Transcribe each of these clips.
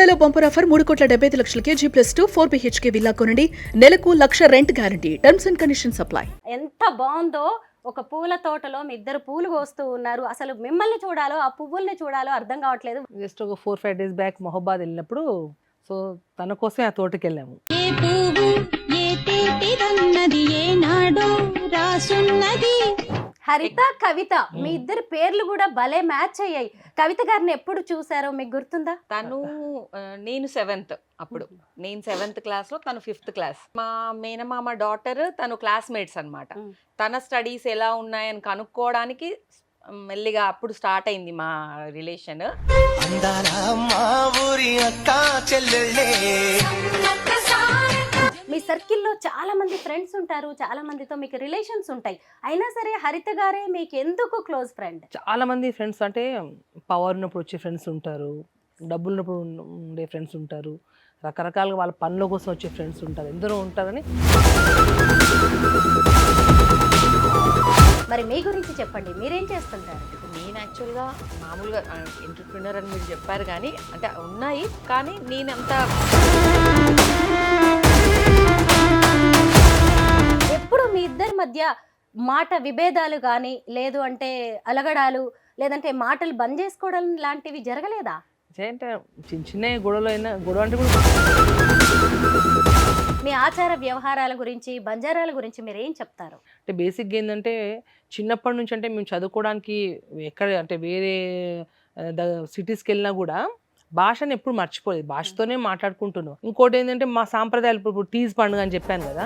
బెల్లుగూడలో bumper offer 3,75,00,000 G+2 4 BHK villa కొనండి. నెలకు 1,00,000 rent guarantee. Terms and conditions apply. ఎంత బాగుందో ఒక పూల తోటలో మీ ఇద్దరు పూలు కోస్తూ ఉన్నారు. అసలు మిమ్మల్ని చూడాలో ఆ పువ్వుల్ని చూడాలో అర్థం కావట్లేదు. జస్ట్ ఒక 4-5 డేస్ బ్యాక్ మొహబాద్ వెళ్ళినప్పుడు సో తన కోసమే ఆ తోటకి వెళ్ళాము. ఏ పువ్వు ఏ తీపిదన్నది ఏనాడో రాసున్నది. హరిత, కవిత మీ ఇద్దరి పేర్లు కూడా భలే మ్యాచ్ అయ్యాయి. కవిత గారిని ఎప్పుడు చూసారో మీకు గుర్తుందా? తను నేను 7th అప్పుడు నేను 7th క్లాస్ లో తను 5th క్లాస్. మా మేనమామ డాటర్ తను క్లాస్మేట్స్ అన్నమాట. తన స్టడీస్ ఎలా ఉన్నాయని కనుక్కోవడానికి మెల్లిగా అప్పుడు స్టార్ట్ అయింది మా రిలేషన్. మీ సర్కిల్లో చాలా మంది ఫ్రెండ్స్ ఉంటారు, చాలా మందితో మీకు రిలేషన్స్ ఉంటాయి. అయినా సరే హరిత గారే మీకు ఎందుకు క్లోజ్ ఫ్రెండ్? చాలా మంది ఫ్రెండ్స్ అంటే పవర్ ఉన్నప్పుడు వచ్చే ఫ్రెండ్స్ ఉంటారు, డబ్బులు ఉన్నప్పుడు ఉండే ఫ్రెండ్స్ ఉంటారు, రకరకాలుగా వాళ్ళ పనుల కోసం వచ్చే ఫ్రెండ్స్ ఉంటారు, ఎందరో ఉంటారని. మరి మీ గురించి చెప్పండి, మీరేం చేస్తుంటారు? నేను యాక్చువల్గా మామూలుగా ఎంటర్ప్రినర్ అని మీరు చెప్పారు, కానీ అంటే ఉన్నాయి, కానీ నేనంత ఎప్పుడు మీ ఇద్దరి మధ్య మాట విభేదాలు కానీ, లేదు అంటే అలగడాలు, లేదంటే మాటలు బంద్ చేసుకోవడం లాంటివి జరగలేదా? అంటే చిన్న చిన్న గొడవలు అయినా, గొడవ అంటే కూడా మీ ఆచార వ్యవహారాల గురించి, బంజారాల గురించి మీరు ఏం చెప్తారు? అంటే బేసిక్గా ఏంటంటే చిన్నప్పటి నుంచి అంటే మేము చదువుకోవడానికి ఎక్కడ అంటే వేరే సిటీస్కి వెళ్ళినా కూడా భాషను ఎప్పుడు మర్చిపోలేదు, భాషతోనే మాట్లాడుకుంటున్నాం. ఇంకోటి ఏంటంటే మా సాంప్రదాయాలు, ఇప్పుడు టీజ్ పండుగ అని చెప్పాను కదా.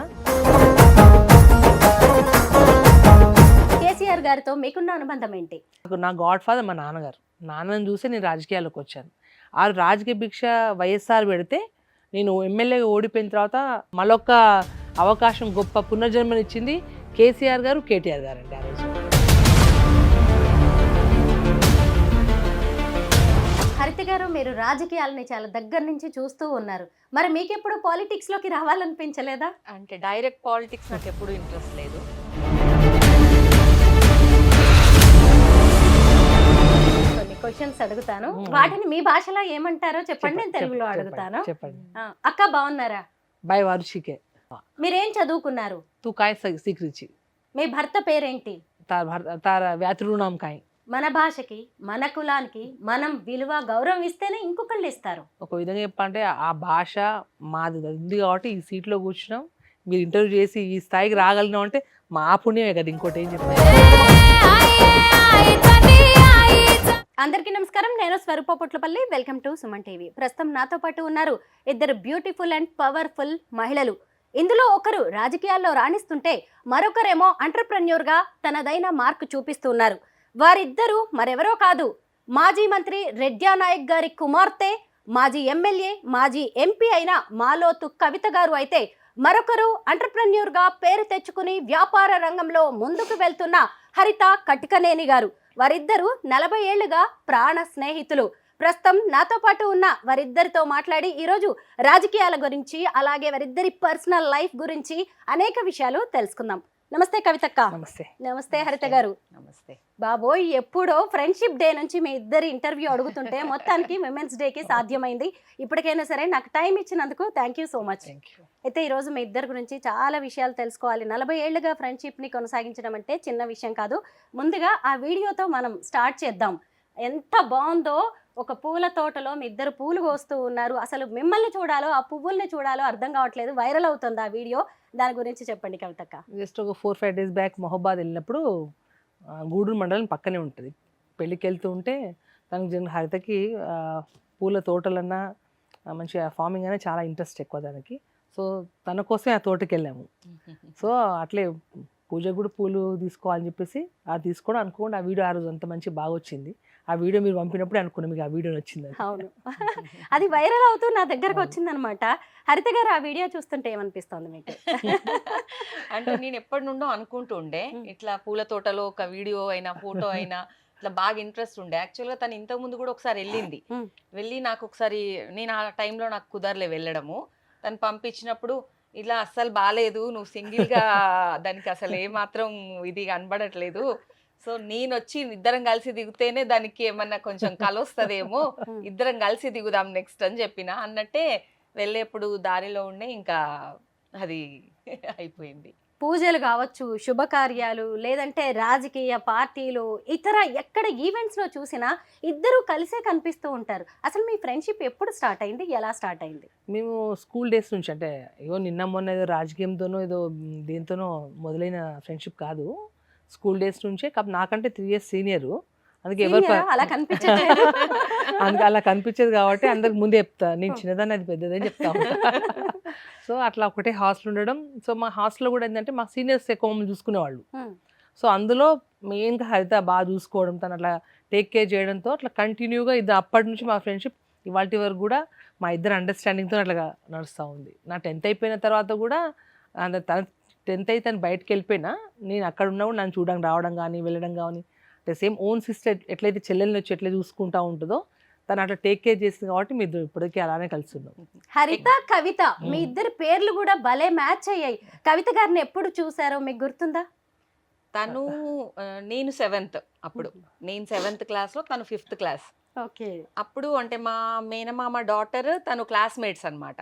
కేసీఆర్ గారితో మీకున్న అనుబంధం ఏంటి? నా గాడ్ ఫాదర్ మా నాన్నగారు. నాన్నని చూసి నేను రాజకీయాల్లోకి వచ్చాను. ఆ రాజకీయ భిక్ష వైఎస్ఆర్ పెడితే నేను ఎమ్మెల్యేగా ఓడిపోయిన తర్వాత మరొక అవకాశం, గొప్ప పునర్జన్మనిచ్చింది కేసీఆర్ గారు, కేటీఆర్ గారు అండి. ఆ రోజు హరిత గారు, మీరు రాజకీయాలని చాలా దగ్గర నుంచి చూస్తూ ఉన్నారు. మరి మీకెప్పుడు పాలిటిక్స్ లోకి రావాలనిపించలేదా? అంటే డైరెక్ట్ పాలిటిక్స్ నాకు ఎప్పుడు ఇంట్రెస్ట్ లేదు. కొన్ని క్వశ్చన్స్ అడుగుతాను, వాటిని మీ భాషలో ఏమంటారో చెప్పండి, నేను తెలుగులో అడుగుతాను. చెప్పండి. అక్క బాగున్నారా? బై వారుషికే మీరేం చదువుకున్నారు? తూ కాయ సీకరించి మీ భర్త పేరేంటి? తార వ్యాతృనాం కాయ. మన భాషకి, మన కులానికి మనం విలువ, గౌరవం ఇస్తేనే ఇంకొకళ్ళు ఇస్తారు. ఒక విధంగా చెప్పాలంటే ఆ భాష మాది ఉంది కాబట్టి ఈ సీట్లో కూర్చున్నాం. మీరు ఇంటర్వ్యూ చేసి ఈ స్థాయికి రాగలిగినాం అంటే మా పుణ్యమే కదా, ఇంకోటి ఏం చెప్పారు. అందరికీ నమస్కారం, నేను Swarupa Potlapalli. Welcome to Suman TV. ప్రస్తుతం నాతో పాటు ఉన్నారు ఇద్దరు బ్యూటిఫుల్ అండ్ పవర్ఫుల్ మహిళలు. ఇందులో ఒకరు రాజకీయాల్లో రాణిస్తుంటే మరొకరేమో ఎంటర్‌ప్రెన్యూర్‌గా తనదైన మార్క్ చూపిస్తున్నారు. వారిద్దరూ మరెవరో కాదు, మాజీ మంత్రి రెడ్డి నాయక్ గారి కుమార్తె, మాజీ ఎమ్మెల్యే, మాజీ ఎంపీ అయిన మాలోతు కవిత గారు. అయితే మరొకరు ఎంటర్‌ప్రెన్యూర్‌గా పేరు తెచ్చుకుని వ్యాపార రంగంలో ముందుకు వెళ్తున్న హరిత కటికనేని గారు. వారిద్దరూ 40 ఏళ్లుగా ప్రాణ స్నేహితులు. ప్రస్తుతం నాతో పాటు ఉన్న వారిద్దరితో మాట్లాడి ఈరోజు రాజకీయాల గురించి, అలాగే వారిద్దరి పర్సనల్ లైఫ్ గురించి అనేక విషయాలు తెలుసుకుందాం. నమస్తే కవితక్క. నమస్తే. నమస్తే హరిత గారు. నమస్తే బాబోయ్, ఎప్పుడో ఫ్రెండ్షిప్ డే నుంచి మీ ఇద్దరి ఇంటర్వ్యూ అడుగుతుంటే మొత్తానికి విమెన్స్ డేకి సాధ్యమైంది. ఇప్పటికైనా సరే నాకు టైం ఇచ్చినందుకు థ్యాంక్ యూ సో మచ్. అయితే ఈరోజు మీ ఇద్దరి గురించి చాలా విషయాలు తెలుసుకోవాలి. 40 ఏళ్లుగా ఫ్రెండ్షిప్ని కొనసాగించడం అంటే చిన్న విషయం కాదు. ముందుగా ఆ వీడియోతో మనం స్టార్ట్ చేద్దాం. ఎంత బాగుందో, ఒక పూల తోటలో మీ ఇద్దరు పూలు కోస్తూ ఉన్నారు. అసలు మిమ్మల్ని చూడాలో ఆ పువ్వుల్ని చూడాలో అర్థం కావట్లేదు. వైరల్ అవుతుంది ఆ వీడియో, దాని గురించి చెప్పండి కవితక్క. జస్ట్ ఒక 4-5 డేస్ బ్యాక్ మొహబాద్ వెళ్ళినప్పుడు గూడూరు మండలం పక్కనే ఉంటుంది. పెళ్ళికి వెళ్తూ ఉంటే తనకు జన హరితకి పూల తోటలన్నా మంచిగా ఫార్మింగ్ అనే చాలా ఇంట్రెస్ట్ ఎక్కువ తనకి. సో తన కోసమే ఆ తోటకి వెళ్ళాము. సో అట్లే పూజకు కూడా పూలు తీసుకోవాలని చెప్పేసి అది తీసుకోవడం అనుకోండి. ఆ వీడియో ఆ రోజు అంత మంచి బాగా వచ్చింది. ఆ వీడియో మీరు పంపినప్పుడు అనుకున్నా మీకు ఆ వీడియో వచ్చింది. అవును, అది వైరల్ అవుతూ నా దగ్గరకు వచ్చిందనమాట. హరిత గారు, ఆ వీడియో చూస్తుంటే ఏమనిపిస్తుంది మీకు? అంటే నేను ఎప్పటి నుండో అనుకుంటూ ఉండే, ఇట్లా పూల తోటలో ఒక వీడియో అయినా ఫోటో అయినా ఇట్లా బాగా ఇంట్రెస్ట్ ఉండే. యాక్చువల్గా తను ఇంతకు ముందు కూడా ఒకసారి వెళ్ళి నాకు ఒకసారి, నేను ఆ టైంలో నాకు కుదరలే వెళ్ళడము. తను పంపించినప్పుడు ఇలా అస్సలు బాగాలేదు, నువ్వు సింగిల్గా దానికి అసలు ఏమాత్రం ఇది కనబడట్లేదు, సో నేను వచ్చి ఇద్దరం కలిసి దిగితేనే దానికి ఏమన్నా కొంచెం కలొస్తదేమో, ఇద్దరం కలిసి దిగుదాం నెక్స్ట్ అని చెప్పిన. అన్నట్టే వెళ్ళేప్పుడు దారిలో ఉండే ఇంకా అది అయిపోయింది. పూజలు కావచ్చు, శుభకార్యాలు, లేదంటే రాజకీయ పార్టీలు, ఇతర ఎక్కడ ఈవెంట్స్ లో చూసినా ఇద్దరు కలిసే కనిపిస్తూ ఉంటారు. అసలు మీ ఫ్రెండ్షిప్ ఎప్పుడు స్టార్ట్ అయింది, ఎలా స్టార్ట్ అయింది? మేము స్కూల్ డేస్ నుంచి, అంటే ఏదో నిన్న మొన్న ఏదో రాజకీయంతోనో ఏదో దేంతోనో మొదలైన ఫ్రెండ్షిప్ కాదు. స్కూల్ డేస్ నుంచే. నాకంటే 3 years సీనియరు. అందుకే ఎవరు Senior ఆ? అలా కనిపించట్లేదు. అందుకే అలా కనిపించేది కాబట్టి అందరికి ముందే చెప్తా, నేను చిన్నదాన్ని అది పెద్దదని చెప్తా ఉంటా. సో అట్లా ఒకటే హాస్టల్ ఉండడం. సో మా హాస్టల్లో కూడా ఏంటంటే మా సీనియర్స్ ఎక్కువ మమ్మల్ని చూసుకునేవాళ్ళు. సో అందులో మెయిన్గా హరిత బాగా చూసుకోవడం, తను అట్లా టేక్ కేర్ చేయడంతో అట్లా కంటిన్యూగా ఇది అప్పటి నుంచి మా ఫ్రెండ్షిప్ ఇవాళ వరకు కూడా మా ఇద్దరు అండర్స్టాండింగ్తో అట్లా నడుస్తూ ఉంది. నా 10th అయిపోయిన తర్వాత కూడా తన 10th అయితే తను బయటకు వెళ్ళిపోయినా నేను అక్కడ ఉన్నా కూడా నన్ను చూడడానికి రావడం కానీ వెళ్ళడం కానీ, అంటే సేమ్ ఓన్ సిస్టర్ ఎట్లయితే చెల్లెల్ని వచ్చి ఎట్లా చూసుకుంటూ ఉంటుందో తను అట్లా టేక్ కేర్ చేస్తుంది కాబట్టి మీ ఇద్దరు ఇప్పటికీ అలానే కలిసి ఉన్నాం. హరిత, కవిత, మీ ఇద్దరి పేర్లు కూడా భలే మ్యాచ్ అయ్యాయి. కవిత గారిని ఎప్పుడు చూసారో మీకు గుర్తుందా? తను నేను 7th అప్పుడు, నేను 7th క్లాస్లో, తను 5th క్లాస్. ఓకే. అప్పుడు అంటే మా మేనమామ డాటర్, తను క్లాస్మేట్స్ అన్నమాట.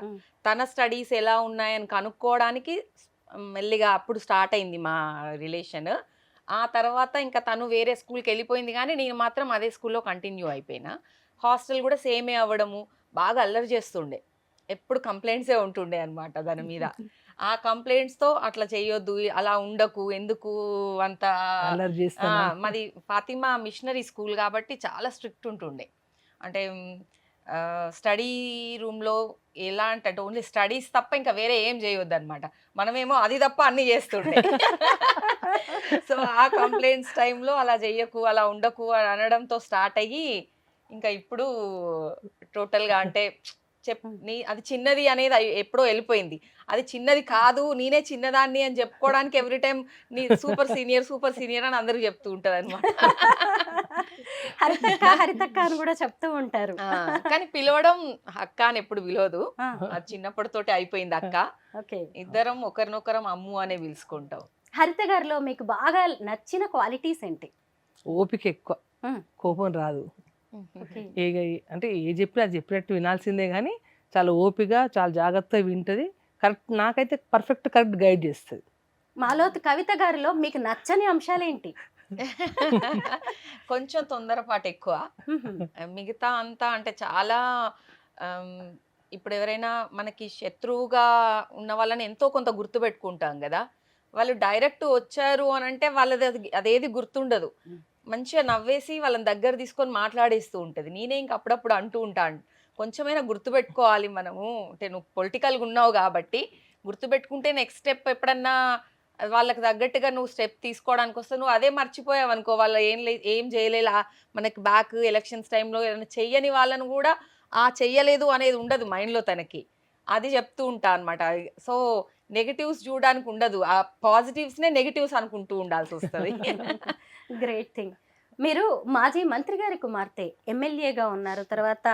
తన స్టడీస్ ఎలా ఉన్నాయని కనుక్కోవడానికి మెల్లిగా అప్పుడు స్టార్ట్ అయింది మా రిలేషన్. ఆ తర్వాత ఇంకా తను వేరే స్కూల్కి వెళ్ళిపోయింది, కానీ నేను మాత్రం అదే స్కూల్లో కంటిన్యూ అయిపోయినా. హాస్టల్ కూడా సేమే అవ్వడము, బాగా అల్లరి చేస్తుండే, ఎప్పుడు కంప్లైంట్సే ఉంటుండే అనమాట దాని మీద. ఆ కంప్లైంట్స్తో అట్లా చేయొద్దు, అలా ఉండకు, ఎందుకు అంత. అల్లరి చేస్తాను. మాది ఫాతిమా మిషనరీ స్కూల్ కాబట్టి చాలా స్ట్రిక్ట్ ఉంటుండే. అంటే స్టడీ రూమ్లో ఎలా అంటే ఓన్లీ స్టడీస్ తప్ప ఇంకా వేరే ఏం చేయొద్దు అనమాట. మనమేమో అది తప్ప అన్నీ చేస్తుండే. సో ఆ కంప్లైంట్స్ టైంలో అలా చెయ్యకు, అలా ఉండకు అని అనడంతో స్టార్ట్ అయ్యి ఇంకా ఇప్పుడు టోటల్గా అంటే అది చిన్నది అనేది ఎప్పుడో వెళ్ళిపోయింది. అది చిన్నది కాదు, నేనే చిన్నదాన్ని అని చెప్పుకోవడానికి ఎవ్రీ టైం నీ సూపర్ సీనియర్ అని అందరూ చెప్తూ ఉంటారు అనమాట. హరితక్క, హరితక్క అని కూడా చెప్తూ ఉంటారు. కానీ పిలవడం అక్క అని ఎప్పుడు పిలవదు, అది చిన్నప్పటితోటి అయిపోయింది అక్క. ఓకే. ఇద్దరం ఒకరినొకరం అమ్ము అనే పిలుచుకుంటాం. హరిత గారిలో మీకు బాగా నచ్చిన క్వాలిటీస్ ఏంటి? ఓపిక ఎక్కువ, కోపం రాదు. అంటే ఏ చెప్పినా అది చెప్పినట్టు వినాల్సిందే, కానీ చాలా ఓపిక, చాలా జాగ్రత్తగా వింటది. కరెక్ట్, నాకైతే కరెక్ట్ గైడ్ చేస్తుంది. మాలో కవిత గారిలో మీకు నచ్చని అంశాలు ఏంటి? కొంచెం తొందరపాటు ఎక్కువ. మిగతా అంతా అంటే చాలా ఇప్పుడు ఎవరైనా మనకి శత్రువుగా ఉన్న వాళ్ళని ఎంతో కొంత గుర్తుపెట్టుకుంటాం కదా. వాళ్ళు డైరెక్ట్ వచ్చారు అని అంటే వాళ్ళది అదేది గుర్తుండదు. మంచిగా నవ్వేసి వాళ్ళని దగ్గర తీసుకొని మాట్లాడేస్తూ ఉంటుంది. నేనే ఇంక అప్పుడప్పుడు అంటూ ఉంటాను, కొంచెమైనా గుర్తుపెట్టుకోవాలి మనము, అంటే నువ్వు పొలిటికల్గా ఉన్నావు కాబట్టి గుర్తుపెట్టుకుంటే నెక్స్ట్ స్టెప్ ఎప్పుడన్నా వాళ్ళకి తగ్గట్టుగా నువ్వు స్టెప్ తీసుకోవడానికి వస్తే నువ్వు అదే మర్చిపోయావు అనుకో, వాళ్ళు ఏం చేయలేలా. మనకి బ్యాక్ ఎలక్షన్స్ టైంలో ఏమైనా చెయ్యని వాళ్ళను కూడా చెయ్యలేదు అనేది ఉండదు మైండ్లో తనకి, అది చెప్తూ ఉంటా అనమాట. సో నెగటివ్స్ చూడడానికి ఉండదు, ఆ పాజిటివ్స్నే నెగటివ్స్ అనుకుంటూ ఉండాల్సి వస్తుంది. Great thing. మీరు మాజీ మంత్రి గారి కుమార్తె, ఎమ్మెల్యేగా ఉన్నారు, తర్వాత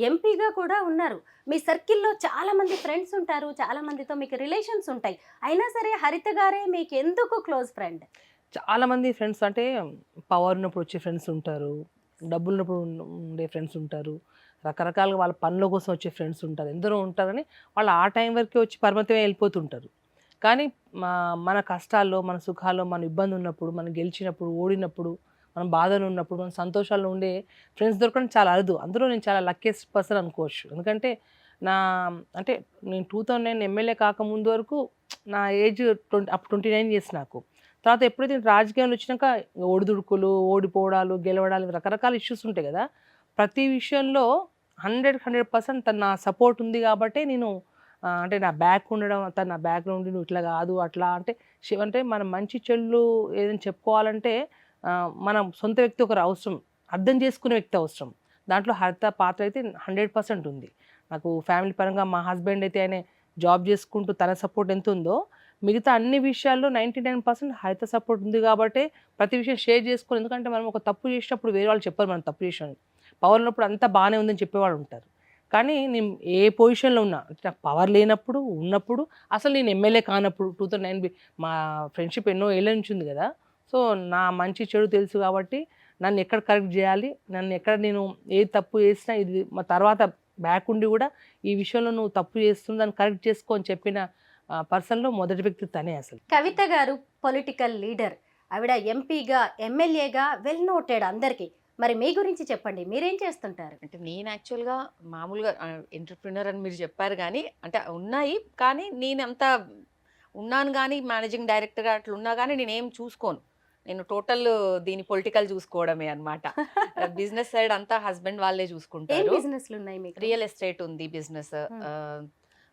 ఎంపీగా కూడా ఉన్నారు. మీ సర్కిల్లో చాలా మంది ఫ్రెండ్స్ ఉంటారు, చాలా మందితో మీకు రిలేషన్స్ ఉంటాయి. అయినా సరే హరిత గారే మీకు ఎందుకు క్లోజ్ ఫ్రెండ్? చాలా మంది ఫ్రెండ్స్ అంటే పవర్ ఉన్నప్పుడు వచ్చే ఫ్రెండ్స్ ఉంటారు, డబ్బులు ఉన్నప్పుడు ఉండే ఫ్రెండ్స్ ఉంటారు, రకరకాలుగా వాళ్ళ పనుల కోసం వచ్చే ఫ్రెండ్స్ ఉంటారు, ఎందరో ఉంటారని వాళ్ళు ఆ టైం వరకే వచ్చి పరిమితమే వెళ్ళిపోతుంటారు. కానీ మన కష్టాల్లో, మన సుఖాల్లో, మన ఇబ్బంది ఉన్నప్పుడు, మనం గెలిచినప్పుడు, ఓడినప్పుడు, మనం బాధలు ఉన్నప్పుడు, మన సంతోషాల్లో ఉండే ఫ్రెండ్స్ దొరకడం చాలా అరుదు. అందులో నేను చాలా లక్కీయెస్ట్ పర్సన్ అనుకోవచ్చు. ఎందుకంటే అంటే నేను 2009 ఎమ్మెల్యే కాకముందు వరకు నా ఏజ్ అప్పుడు 29 years నాకు. తర్వాత ఎప్పుడైతే రాజకీయాలు వచ్చినాక ఒడిదుడుకులు, ఓడిపోవడాలు, గెలవడాలు, రకరకాల ఇష్యూస్ ఉంటాయి కదా. ప్రతి విషయంలో 100% తన నా సపోర్ట్ ఉంది కాబట్టి నేను అంటే నా బ్యాక్ ఉండడం, తను నా బ్యాక్లో ఉండి నువ్వు ఇట్లా కాదు అట్లా అంటే మనం మంచి చెల్లు ఏదైనా చెప్పుకోవాలంటే మనం సొంత వ్యక్తి ఒకరు అవసరం, అర్థం చేసుకునే వ్యక్తి అవసరం. దాంట్లో హరిత పాత్ర అయితే 100% ఉంది. నాకు ఫ్యామిలీ పరంగా మా హస్బెండ్ అయితే ఆయన జాబ్ చేసుకుంటూ తన సపోర్ట్ ఎంత ఉందో, మిగతా అన్ని విషయాల్లో 99% హరిత సపోర్ట్ ఉంది కాబట్టి ప్రతి విషయం షేర్ చేసుకొని. ఎందుకంటే మనం ఒక తప్పు చేసినప్పుడు వేరే వాళ్ళు చెప్పారు మనం తప్పు చేసామని, పవర్ ఉన్నప్పుడు అంతా బాగానే ఉందని చెప్పేవాళ్ళు ఉంటారు. కానీ నేను ఏ పొజిషన్లో ఉన్నా, నాకు పవర్ లేనప్పుడు, ఉన్నప్పుడు, అసలు నేను ఎమ్మెల్యే కానప్పుడు 2009 మా ఫ్రెండ్షిప్ ఎన్నో ఏళ్ళ నుంచి ఉంది కదా. సో నా మంచి చెడు తెలుసు కాబట్టి నన్ను ఎక్కడ కరెక్ట్ చేయాలి, నన్ను ఎక్కడ నేను ఏ తప్పు చేసినా ఇది మా తర్వాత బ్యాక్ ఉండి కూడా ఈ విషయంలో నువ్వు తప్పు చేస్తుంది దాన్ని కరెక్ట్ చేసుకో అని చెప్పిన పర్సన్లో మొదటి వ్యక్తి తనే అసలు. కవిత గారు పొలిటికల్ లీడర్, ఆవిడ ఎంపీగా ఎమ్మెల్యేగా వెల్ నోటెడ్ అందరికీ. మరి మీ గురించి చెప్పండి, మీరేం చేస్తుంటారు? అంటే నేను యాక్చువల్గా మామూలుగా ఎంటర్ప్రినర్ అని మీరు చెప్పారు, కానీ అంటే ఉన్నాయి, కానీ నేను అంత ఉన్నాను కానీ మేనేజింగ్ డైరెక్టర్గా అట్లా ఉన్నా కానీ నేనేం చూసుకోను. నేను టోటల్ దీని పొలిటికల్ చూసుకోవడమే అనమాట. బిజినెస్ సైడ్ అంతా హస్బెండ్ వాళ్ళే ఏం చూసుకుంటారు. బిజినెస్లు ఉన్నాయి మీకు? రియల్ ఎస్టేట్ ఉంది బిజినెస్,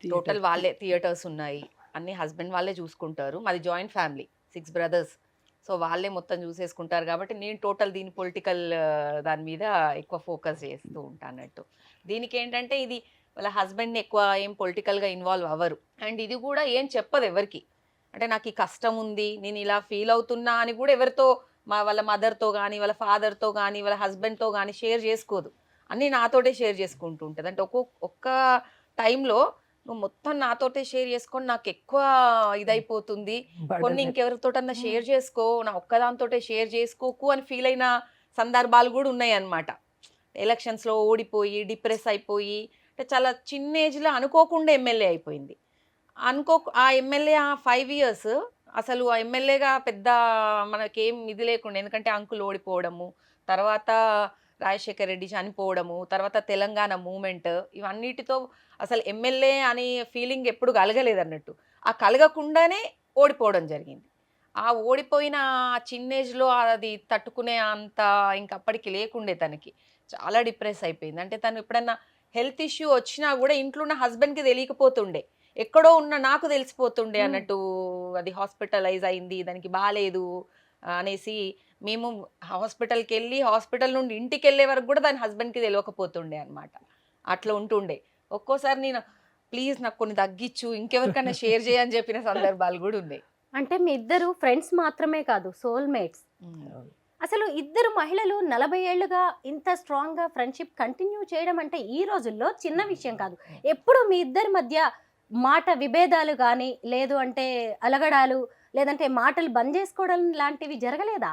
టోటల్ వాళ్ళే. థియేటర్స్ ఉన్నాయి, అన్ని హస్బెండ్ వాళ్ళే చూసుకుంటారు. మాది జాయింట్ ఫ్యామిలీ, 6 brothers. సో వాళ్ళే మొత్తం చూసేసుకుంటారు కాబట్టి నేను టోటల్ దీని పొలిటికల్ దాని మీద ఎక్కువ ఫోకస్ చేస్తూ ఉంటాను అన్నట్టు. దీనికి ఏంటంటే ఇది వాళ్ళ హస్బెండ్ని ఎక్కువ ఏం పొలిటికల్గా ఇన్వాల్వ్ అవ్వరు, అండ్ ఇది కూడా ఏం చెప్పదు ఎవరికి. అంటే నాకు ఈ కష్టం ఉంది, నేను ఇలా ఫీల్ అవుతున్నా అని కూడా ఎవరితో, వాళ్ళ మదర్తో కానీ వాళ్ళ ఫాదర్తో కానీ వాళ్ళ హస్బెండ్తో కానీ షేర్ చేసుకోదు. అన్నీ నాతోటే షేర్ చేసుకుంటూ ఉంటుంది. అంటే ఒక్క టైంలో నువ్వు మొత్తం నాతోటే షేర్ చేసుకొని నాకు ఎక్కువ ఇదైపోతుంది, కొన్ని ఇంకెవరితోటన్నా షేర్ చేసుకో, నా ఒక్కదాంతోటే షేర్ చేసుకోకు అని ఫీల్ అయిన సందర్భాలు కూడా ఉన్నాయి అన్నమాట. ఎలక్షన్స్లో ఓడిపోయి డిప్రెస్ అయిపోయి, అంటే చాలా చిన్న ఏజ్లో అనుకోకుండా ఎమ్మెల్యే అయిపోయింది. ఆ ఎమ్మెల్యే ఆ 5 years అసలు ఆ ఎమ్మెల్యేగా పెద్ద మనకేం ఇది లేకుండా, ఎందుకంటే అంకుల్ ఓడిపోవడము, తర్వాత రాజశేఖర్ రెడ్డి చనిపోవడము, తర్వాత తెలంగాణ మూమెంట్, ఇవన్నిటితో అసలు ఎమ్మెల్యే అనే ఫీలింగ్ ఎప్పుడు కలగలేదు అన్నట్టు. ఆ కలగకుండానే ఓడిపోవడం జరిగింది. ఆ ఓడిపోయిన చిన్న ఏజ్లో అది తట్టుకునే అంత ఇంకప్పటికి లేకుండే, తనకి చాలా డిప్రెస్ అయిపోయింది. అంటే తను ఎప్పుడన్నా హెల్త్ ఇష్యూ వచ్చినా కూడా ఇంట్లో ఉన్న హస్బెండ్కి తెలియకపోతుండే, ఎక్కడో ఉన్న నాకు తెలిసిపోతుండే అన్నట్టు. అది హాస్పిటలైజ్ అయింది, దానికి బాగాలేదు అనేసి మేము హాస్పిటల్కి వెళ్ళి హాస్పిటల్ నుండి ఇంటికి వెళ్ళే వరకు కూడా దాని హస్బెండ్కి తెలియకపోతుండే అనమాట. అట్లా ఉంటుండే. ఒక్కోసారి నేను ప్లీజ్ నాకు కొన్ని తగ్గించు, ఇంకెవరికైనా షేర్ చేయని చెప్పిన సందర్భాలు కూడా ఉన్నాయి. అంటే మీ ఇద్దరు ఫ్రెండ్స్ మాత్రమే కాదు, సోల్మేట్స్. అసలు ఇద్దరు మహిళలు 40 ఏళ్లుగా ఇంత స్ట్రాంగ్గా ఫ్రెండ్షిప్ కంటిన్యూ చేయడం అంటే ఈ రోజుల్లో చిన్న విషయం కాదు. ఎప్పుడు మీ ఇద్దరి మధ్య మాట విభేదాలు కానీ, లేదు అంటే అలగడాలు, లేదంటే మాటలు బంద్ చేసుకోవడం లాంటివి జరగలేదా?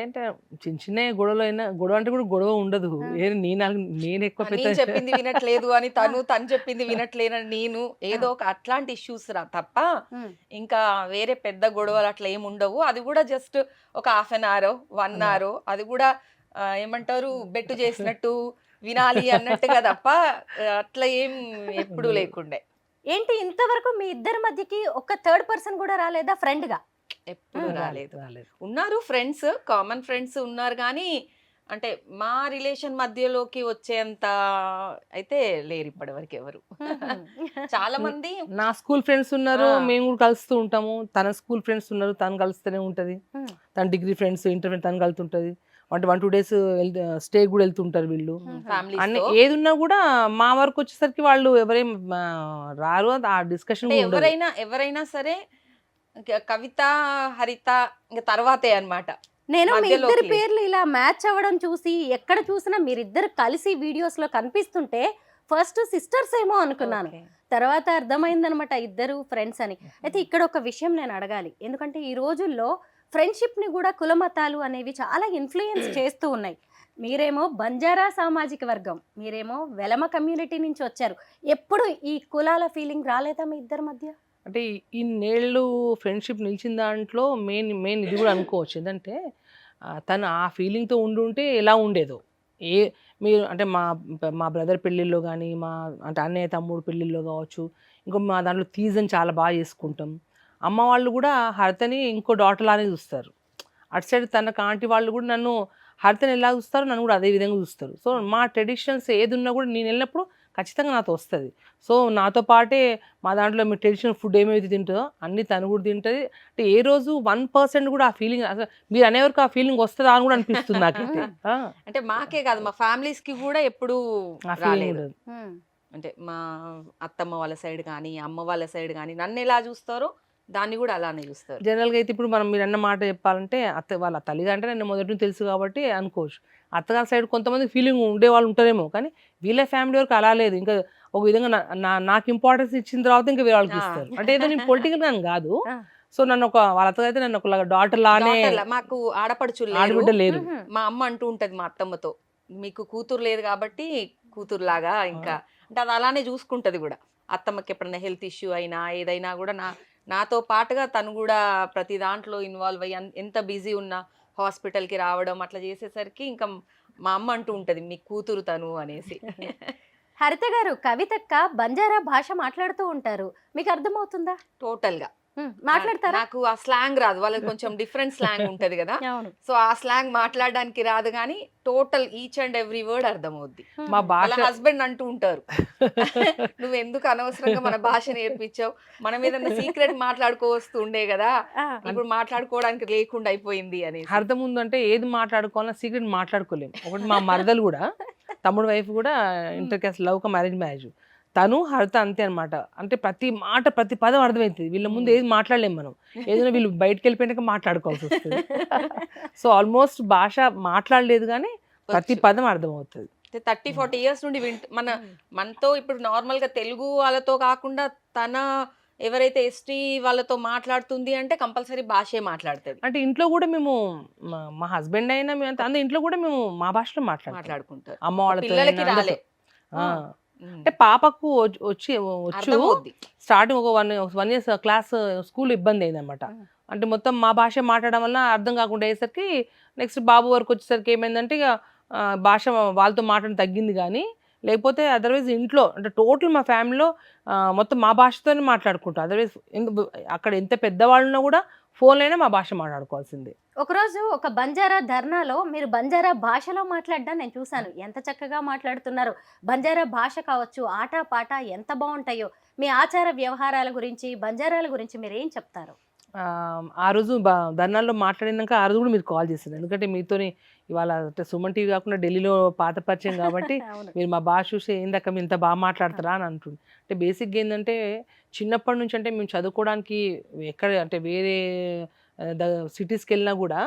అంటే చిన్న చిన్న గొడవలు అయినా, గొడవ అంటే కూడా గొడవ ఉండదు. నేను ఎక్కువ నేను చెప్పింది వినట్లేదు అని తను చెప్పింది వినట్లేనని నేను, ఏదో ఒక అట్లాంటి ఇష్యూస్ తప్ప ఇంకా వేరే పెద్ద గొడవలు అట్లా ఏమి ఉండవు. అది కూడా జస్ట్ ఒక 1/2 hour 1 hour, అది కూడా ఏమంటారు బెట్టు చేసినట్టు వినాలి అన్నట్టుగా తప్ప అట్లా ఏం ఎప్పుడు లేకుండే. ఏంటి ఇంతవరకు మీ ఇద్దరి మధ్యకి ఒక థర్డ్ పర్సన్ కూడా రాలేదా ఫ్రెండ్ గా? ఎప్పుడు రాలేదు. ఉన్నారు ఫ్రెండ్స్, కామన్ ఫ్రెండ్స్ ఉన్నారు, కానీ అంటే మా రిలేషన్ మధ్యలోకి వచ్చేంత అయితే లేరు ఇప్పటి వరకు ఎవరు. చాలా మంది నా స్కూల్ ఫ్రెండ్స్ ఉన్నారు, మేము కూడా కలుస్తూ ఉంటాము. తన స్కూల్ ఫ్రెండ్స్ ఉన్నారు, తను కలుస్తూనే ఉంటది. తన డిగ్రీ ఫ్రెండ్స్, ఇంటర్ ఫ్రెండ్స్ తను కలుతుంటది. 1-2 days స్టే కూడా వెళ్తుంటారు వీళ్ళు. అన్ని ఏది ఉన్నా కూడా మా వరకు వచ్చేసరికి వాళ్ళు ఎవరేం రారు. ఆ డిస్కషన్ ఎవరైనా సరే కవిత హరిత ఇంకా తర్వాతే అన్నమాట. నేను మీ ఇద్దరి పేర్లు ఇలా మ్యాచ్ అవ్వడం చూసి, ఎక్కడ చూసినా మీరిద్దరు కలిసి వీడియోస్ లో కనిపిస్తుంటే ఫస్ట్ సిస్టర్స్ ఏమో అనుకున్నాను, తర్వాత అర్థమైందనమాట ఇద్దరు ఫ్రెండ్స్ అని. అయితే ఇక్కడ ఒక విషయం నేను అడగాలి, ఎందుకంటే ఈ రోజుల్లో ఫ్రెండ్షిప్ ని కూడా కులమతాలు అనేవి చాలా ఇన్ఫ్లుయెన్స్ చేస్తూ ఉన్నాయి. మీరేమో బంజారా సామాజిక వర్గం, మీరేమో వెలమ కమ్యూనిటీ నుంచి వచ్చారు. ఎప్పుడు ఈ కులాల ఫీలింగ్ రాలేదా మీ ఇద్దరి మధ్య? అంటే ఇన్నేళ్ళు ఫ్రెండ్షిప్ నిలిచిన దాంట్లో మెయిన్ ఇది కూడా అనుకోవచ్చు. ఏంటంటే తను ఆ ఫీలింగ్తో ఉంటే ఎలా ఉండేదో. మీరు అంటే మా బ్రదర్ పెళ్ళిళ్ళలో కానీ, అంటే అన్నయ్య తమ్ముడు పెళ్ళిళ్ళలో కావచ్చు, ఇంకో మా దాంట్లో తీజన్ చాలా బాగా చేసుకుంటాం. అమ్మ వాళ్ళు కూడా హరితని ఇంకో డాటర్ లానే చూస్తారు. అటు సైడ్ తన కాంటి వాళ్ళు కూడా నన్ను హరితని ఎలా చూస్తారు, నన్ను కూడా అదే విధంగా చూస్తారు. సో మా ట్రెడిషన్స్ ఏది ఉన్నా కూడా నేను వెళ్ళినప్పుడు ఖచ్చితంగా నాతో వస్తుంది. సో నాతో పాటే మా దాంట్లో మీ ట్రెడిషనల్ ఫుడ్ ఏమైతే తింటుందో అన్ని తను కూడా తింటుంది. అంటే ఏ రోజు 1% కూడా ఆ ఫీలింగ్, అసలు మీరు అనేవరకు ఆ ఫీలింగ్ వస్తుందా అని కూడా అనిపిస్తుంది నాకైతే. అంటే మాకే కాదు, మా ఫ్యామిలీస్ కి కూడా ఎప్పుడు రాలేదు. అంటే మా అత్తమ్మ వాళ్ళ సైడ్ కానీ, అమ్మ వాళ్ళ సైడ్ కానీ నన్ను ఎలా చూస్తారో దాన్ని కూడా అలానే చూస్తారు. జనరల్గా అయితే ఇప్పుడు మీరు అన్న మాట చెప్పాలంటే వాళ్ళ తల్లిదండ్రులు నన్ను మొదటి నుంచి తెలుసు కాబట్టి అనుకోవచ్చు. అత్తగారి సైడ్ కొంతమంది ఫీలింగ్ ఉండే వాళ్ళు ఉంటారేమో, కానీ వీళ్ళ ఫ్యామిలీ వరకు అలా లేదు. ఇంకా ఒక విధంగా నాకు ఇంపార్టెన్స్ ఇచ్చిన తర్వాత ఇంకా వేరే వాళ్ళకి ఇస్తారు. అంటే ఏదో నేను పొలిటికల్ అని కాదు, సో నన్ను వాళ్ళతో అయితే నన్ను ఒక డాటర్ లానే, మాకు ఆడపడుచులు ఆడబిడ్డ లేరు. లేరు. మా అమ్మ అంటూ ఉంటది మా అత్తమ్మతో, మీకు కూతురు లేదు కాబట్టి కూతురులాగా ఇంకా అంటే అది అలానే చూసుకుంటది కూడా. అత్తమ్మకి ఎప్పుడైనా హెల్త్ ఇష్యూ అయినా ఏదైనా కూడా నాతో పాటుగా తను కూడా ప్రతి దాంట్లో ఇన్వాల్వ్ అయ్యి ఎంత బిజీ ఉన్నా హాస్పిటల్కి రావడం అట్లా చేసేసరికి ఇంకా మా అమ్మ అంటూ ఉంటది మీకు కూతురు తను అనేసి. హరిత గారు, కవితక్క బంజారా భాష మాట్లాడుతూ ఉంటారు, మీకు అర్థమవుతుందా? టోటల్ గా మాట్లాడతారా? నాకు ఆ స్లాంగ్ రాదు, వాళ్ళకి కొంచెం డిఫరెంట్ స్లాంగ్ ఉంటది కదా. అవును. సో ఆ స్లాంగ్ మాట్లాడడానికి రాదు కానీ total each and every word అర్థమవుద్ది. మా వాళ్ళ భాష హస్బెండ్ అంటూ ఉంటారు, నువ్వు ఎందుకు అనవసరంగా మన భాష నేర్పించావు, మనం ఏదన్నా సీక్రెట్ మాట్లాడుకోవస్తూ ఉండే కదా, ఇప్పుడు మాట్లాడుకోవడానికి లేకుండా అయిపోయింది అని. అర్థం ఉందంటే ఏది మాట్లాడుకోవాలన్నా సీక్రెట్ మాట్లాడుకోలేము. ఒకటి మా మరదలు కూడా, తమ్ముడు వైఫ్ కూడా inter caste love come arrange marriage, తను హరిత అంతే అనమాట. అంటే ప్రతి మాట ప్రతి పదం అర్థమవుతుంది. వీళ్ళ ముందు ఏది మాట్లాడలేము మనం, ఏదైనా వీళ్ళు బయటకు వెళ్ళిపోయాక మాట్లాడుకోవాల్సి వస్తుంది. సో ఆల్మోస్ట్ భాష మాట్లాడలేదు కానీ ప్రతి పదం అర్థమవుతుంది. 30-40 ఇయర్స్ నుండి మనతో ఇప్పుడు నార్మల్ గా తెలుగు వాళ్ళతో కాకుండా తన ఎవరైతే ఎస్టీ వాళ్ళతో మాట్లాడుతుంది అంటే కంపల్సరీ భాషే మాట్లాడుతుంది. అంటే ఇంట్లో కూడా మేము మా హస్బెండ్ అయినా మేము అందరూ ఇంట్లో కూడా మేము మా భాషలో మాట్లాడుకుంటారు. అమ్మ వాళ్ళతో పిల్లలకి రాలే. అంటే పాపకు వచ్చు స్టార్టింగ్ ఒక 1 years క్లాస్ స్కూల్ ఇబ్బంది అయింది అనమాట. అంటే మొత్తం మా భాష మాట్లాడడం వల్ల అర్థం కాకుండా అయ్యేసరికి నెక్స్ట్ బాబు వరకు వచ్చేసరికి ఏమైందంటే ఇక భాష వాళ్ళతో మాట్లాడడం తగ్గింది. కానీ లేకపోతే అదర్వైజ్ ఇంట్లో అంటే టోటల్ మా ఫ్యామిలీలో మొత్తం మా భాషతోనే మాట్లాడుకుంటాం. అదర్వైజ్ అక్కడ ఎంత పెద్దవాళ్ళు ఉన్నా కూడా ఫోన్లో అయినా మా భాష మాట్లాడుకోవాల్సిందే. ఒకరోజు ఒక బంజారా ధర్నాలో మీరు బంజారా భాషలో మాట్లాడడం నేను చూశాను. ఎంత చక్కగా మాట్లాడుతున్నారు. బంజారా భాష కావచ్చు, ఆట పాట ఎంత బాగుంటాయో. మీ ఆచార వ్యవహారాల గురించి, బంజారాల గురించి మీరు ఏం చెప్తారు? ఆ రోజు ధర్నాల్లో మాట్లాడినాక ఆ రోజు కూడా మీరు కాల్ చేశారు. ఎందుకంటే మీతోని ఇవాళ అంటే సుమన్ టీవీ కాకుండా ఢిల్లీలో పాత పరిచయం కాబట్టి మీరు మా భాష చూసి ఏందక్క మీరు ఇంత బాగా మాట్లాడతారా అని అంటుంది. అంటే బేసిక్గా ఏంటంటే చిన్నప్పటి నుంచి అంటే మేము చదువుకోవడానికి ఎక్కడ అంటే వేరే సిటీస్కి వెళ్ళినా కూడా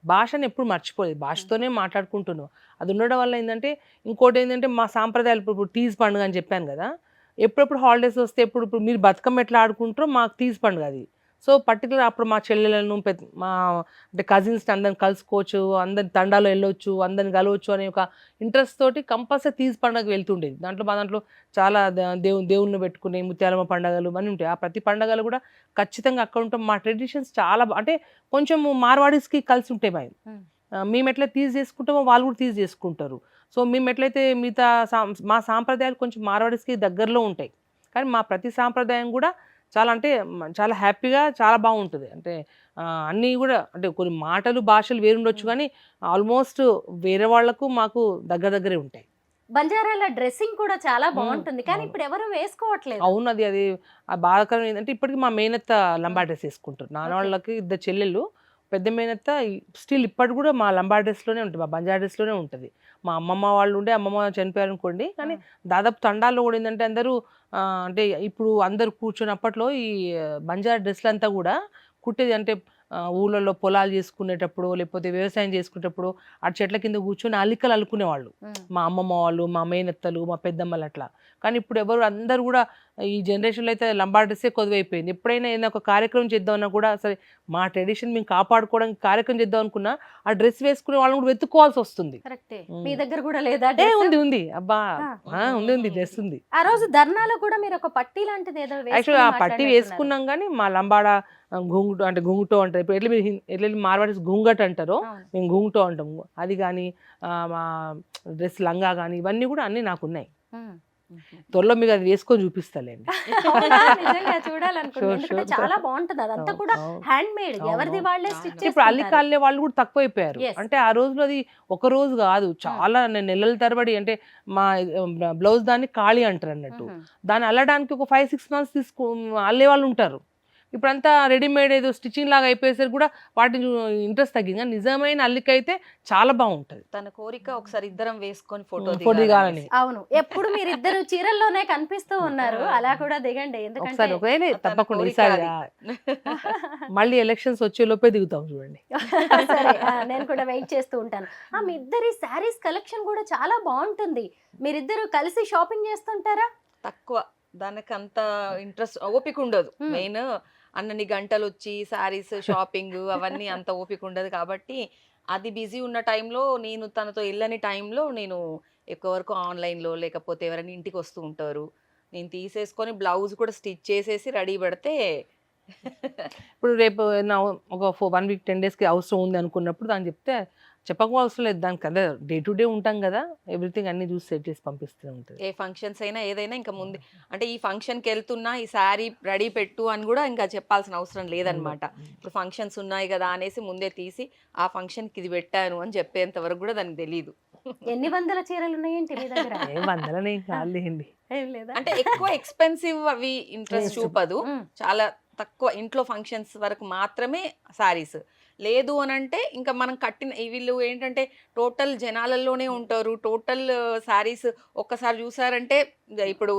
భాషను ఎప్పుడు మర్చిపోలేదు, భాషతోనే మాట్లాడుకుంటున్నాం. అది ఉండడం వల్ల ఏంటంటే ఇంకోటి ఏంటంటే మా సాంప్రదాయాలు ఇప్పుడు తీజ్ పండుగ అని చెప్పాను కదా, ఎప్పుడెప్పుడు హాలిడేస్ వస్తే ఇప్పుడు మీరు బతుకమ్మ ఎట్లా ఆడుకుంటారో మాకు తీజ్ పండుగ అది. సో పర్టికులర్ అప్పుడు మా చెల్లెలను మా అంటే కజిన్స్ అందరిని కలుసుకోవచ్చు, అందరి తండాలో వెళ్ళొచ్చు, అందరిని కలవచ్చు అనే ఒక ఇంట్రెస్ట్ తోటి కంపల్సరీ తీజ్ పండుగ వెళ్తుండేది. దాంట్లో చాలా దేవుళ్ళని పెట్టుకునే ముత్యాలమ్మ పండుగలు అన్నీ ఉంటాయి. ఆ ప్రతి పండుగలు కూడా ఖచ్చితంగా అక్కడ ఉంటాం. మా ట్రెడిషన్స్ చాలా అంటే కొంచెం మార్వాడీస్కి కలిసి ఉంటాయి. మేము ఎట్లా తీజ్ చేసుకుంటామో వాళ్ళు కూడా తీజ్ చేసుకుంటారు. సో మేము ఎట్లయితే మిగతా మా సాంప్రదాయాలు కొంచెం మార్వాడీస్కి దగ్గరలో ఉంటాయి. కానీ మా ప్రతి సాంప్రదాయం కూడా చాలా అంటే చాలా హ్యాపీగా చాలా బాగుంటుంది. అంటే అన్నీ కూడా అంటే కొన్ని మాటలు భాషలు వేరుండొచ్చు కానీ ఆల్మోస్ట్ వేరే వాళ్లకు మాకు దగ్గరే ఉంటాయి. బంజారాల డ్రెస్సింగ్ కూడా చాలా బాగుంటుంది కానీ ఇప్పుడు ఎవరు వేసుకోవట్లేదు. అవును, అది బాధాకరం. ఏంటంటే ఇప్పటికీ మా మేనత్త లంబా డ్రెస్ వేసుకుంటారు. నాన్న వాళ్ళకి 2 చెల్లెళ్ళు, పెద్ద మేనత్త స్టిల్ ఇప్పటి కూడా మా లంబా డ్రెస్లోనే ఉంటుంది, మా బంజారా డ్రెస్లోనే ఉంటుంది. మా అమ్మమ్మ వాళ్ళు ఉండే అమ్మమ్మ చనిపోయారు అనుకోండి, కానీ దాదాపు తండాల్లో కూడా ఏంటంటే అందరూ అంటే ఇప్పుడు అందరూ కూర్చొని అప్పట్లో ఈ బంజారా డ్రెస్లు అంతా కూడా కుట్టేది అంటే ఊళ్ళల్లో పొలాలు చేసుకునేటప్పుడు లేకపోతే వ్యవసాయం చేసుకునేటప్పుడు ఆ చెట్ల కింద కూర్చొని అల్లికలు అల్లుకునేవాళ్ళు మా అమ్మమ్మ వాళ్ళు, మా మేనత్తలు, మా పెద్దమ్మలు అట్లా. కానీ ఇప్పుడు ఎవరు అందరూ కూడా ఈ జనరేషన్లో అయితే లంబా డ్రెస్సే కొద్దివైపోయింది. ఎప్పుడైనా ఏదైనా ఒక కార్యక్రమం చేద్దామన్నా కూడా సరే మా ట్రెడిషన్ మేము కాపాడుకోవడానికి కార్యక్రమం చేద్దాం అనుకున్నా ఆ డ్రెస్ వేసుకునే వాళ్ళని కూడా వెతుక్కోవాల్సి వస్తుంది. మీ దగ్గర కూడా లేదా? ఉంది అబ్బా, ఉంది డ్రెస్ ఉంది. ఆ రోజు ధర్నాలో కూడా మీరు ఒక పట్టీ లాంటిది ఏదో యాక్చువల్గా ఆ పట్టీ వేసుకున్నాం కానీ మా లంబాడ గుంగుటో అంటే గుంగుటో అంటారు. ఇప్పుడు ఎట్లా మార్వాడీస్ గుంగట్ అంటారో మేము గుంగుటో అంటాము. అది కానీ మా డ్రెస్ లంగా కానీ ఇవన్నీ కూడా అన్నీ నాకు ఉన్నాయి. త్వరలో మీకు అది వేసుకొని చూపిస్తాలేండి. చూడాలనుకుంటున్నాను, చాలా బాగుంటుంది. అదంతా కూడా హ్యాండ్ మేడ్, ఎవరిది వాళ్ళే స్టిచ్ చేస్తారు. ఇప్పుడు అల్లికాళ్ళే వాళ్ళు కూడా తక్కువైపోయారు. అంటే ఆ రోజులో అది ఒక రోజు కాదు, చాలా నెలల తరబడి అంటే మా బ్లౌజ్ దాన్ని ఖాళీ అంటారు అన్నట్టు. దాన్ని అల్లడానికి ఒక 5-6 months అల్లే వాళ్ళు ఉంటారు. ఇప్పుడంతా రెడీమేడ్ ఏదో స్టిచ్చింగ్ లాగా అయిపోయేసరికి కూడా వాటి ఇంట్రెస్ట్ తగ్గింది. కానీ నిజమైన అల్లికైతే చాలా బాగుంటది. తన కోరిక ఒకసారి ఇద్దరం వేసుకొని ఫోటో దిగాలని. అవును, ఎప్పుడు మీరిద్దరు చీరల్లోనే కనిపిస్తూ ఉన్నారు, అలా కూడా దిగండి. ఎందుకంటే తప్పకుండా ఈసారి మళ్ళీ ఎలక్షన్స్ వచ్చే లోపే దిగుతాం చూడండి. సరే, నేను కూడా వెయిట్ చేస్తూ ఉంటాను. మీ ఇద్దరి శారీస్ కలెక్షన్ కూడా చాలా బాగుంటుంది. మీరిద్దరు కలిసి షాపింగ్ చేస్తుంటారా? తక్కువ, దానికి అంత ఇంట్రెస్ట్ ఓపిక ఉండదు. మెయిన్ అన్నన్ని గంటలు వచ్చి శారీస్ షాపింగ్ అవన్నీ అంత ఓపిక ఉండదు కాబట్టి అది బిజీ ఉన్న టైంలో నేను తనతో వెళ్ళని టైంలో నేను ఎక్కువ వరకు ఆన్లైన్లో లేకపోతే ఎవరైనా ఇంటికి వస్తూ ఉంటారు, నేను తీసేసుకొని బ్లౌజ్ కూడా స్టిచ్ చేసేసి రెడీ పెడితే ఇప్పుడు రేపు ఒక 1 వీక్ 10 డేస్కి అవసరం ఉంది అనుకున్నప్పుడు దాన్ని చెప్తే చెప్పక అవసరం లేదు, దానికి కదా డే టు డే ఉంటాం కదా, ఎవ్రీథింగ్ అన్ని చూసి సెట్ చేసి పంపిస్తూ ఉంటుంది. ఏ ఫంక్షన్స్ అయినా ఏదైనా ఇంకా ముందే అంటే ఈ ఫంక్షన్కి వెళ్తున్నా ఈ శారీ రెడీ పెట్టు అని కూడా ఇంకా చెప్పాల్సిన అవసరం లేదనమాట. ఇప్పుడు ఫంక్షన్స్ ఉన్నాయి కదా అనేసి ముందే తీసి ఆ ఫంక్షన్కి ఇది పెట్టాను అని చెప్పేంత వరకు కూడా దానికి తెలియదు. ఎన్ని వందల చీరలు ఉన్నాయేంటి మీ దగ్గర? ఏ వందలనే కాలేండి, ఏం లేదా? అంటే ఎక్కువ ఎక్స్పెన్సివ్ అవి ఇంట్రెస్ట్ చూపదు, చాలా తక్కువ ఇంట్లో ఫంక్షన్స్ వరకు మాత్రమే శారీస్. లేదు అని అంటే ఇంకా మనం కట్టిన వీళ్ళు ఏంటంటే టోటల్ జనాలలోనే ఉంటారు, టోటల్ శారీస్ ఒక్కసారి చూసారంటే ఇప్పుడు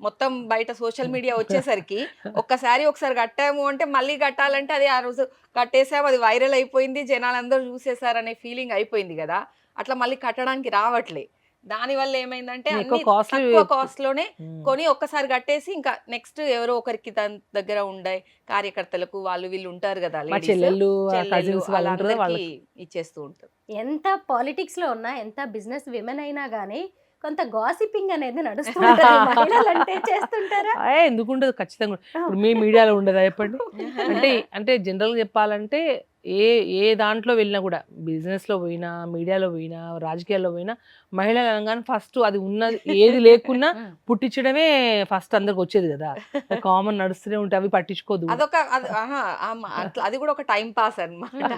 మొత్తం బయట సోషల్ మీడియా వచ్చేసరికి ఒక్కసారి ఒకసారి కట్టాము అంటే మళ్ళీ కట్టాలంటే అది ఆ రోజు కట్టేసాము, అది వైరల్ అయిపోయింది, జనాలందరూ చూసేసారనే ఫీలింగ్ అయిపోయింది కదా, అట్లా మళ్ళీ కట్టడానికి రావట్లే. దానివల్ల ఏమైందంటే ఎక్కువ అన్ని costly తక్కువ కాస్ట్ లోనే కొని ఒక్కసారి కట్టేసి ఇంకా నెక్స్ట్ ఎవరో ఒకరికి దాని దగ్గర ఉండే కార్యకర్తలకు వాళ్ళు వీళ్ళు ఉంటారు కదా, మా ladies, చెల్లెళ్ళు చెల్లెళ్ళు, కజిన్స్ వాళ్ళు ఉంటారు వాళ్ళందరికీ వాళ్ళకి ఇచ్చేస్తూ ఉంటారు. ఎంత పాలిటిక్స్ లో ఉన్నా, ఎంత బిజినెస్ విమెన్ అయినా గానీ కొంత గాసిపింగ్ అనేది నడుస్తుంటది. మహిళలంటే చేస్తుంటారా? ఎందుకు ఉండదు, ఖచ్చితంగా ఇప్పుడు మీ మీడియాలో ఉండదా చెప్పండి. అంటే అంటే జనరల్గా చెప్పాలంటే ఏ దాంట్లో వెళ్ళినా కూడా, బిజినెస్లో పోయినా, మీడియాలో పోయినా, రాజకీయాల్లో పోయినా, మహిళలు అనగానే ఫస్ట్ అది ఉన్నది ఏది లేకున్నా పుట్టించడమే ఫస్ట్ అందరికి వచ్చేది కదా, కామన్ నడుస్తూనే ఉంటే అవి పట్టించుకోదు. అదొక అట్లా అది కూడా ఒక టైం పాస్ అన్నమాట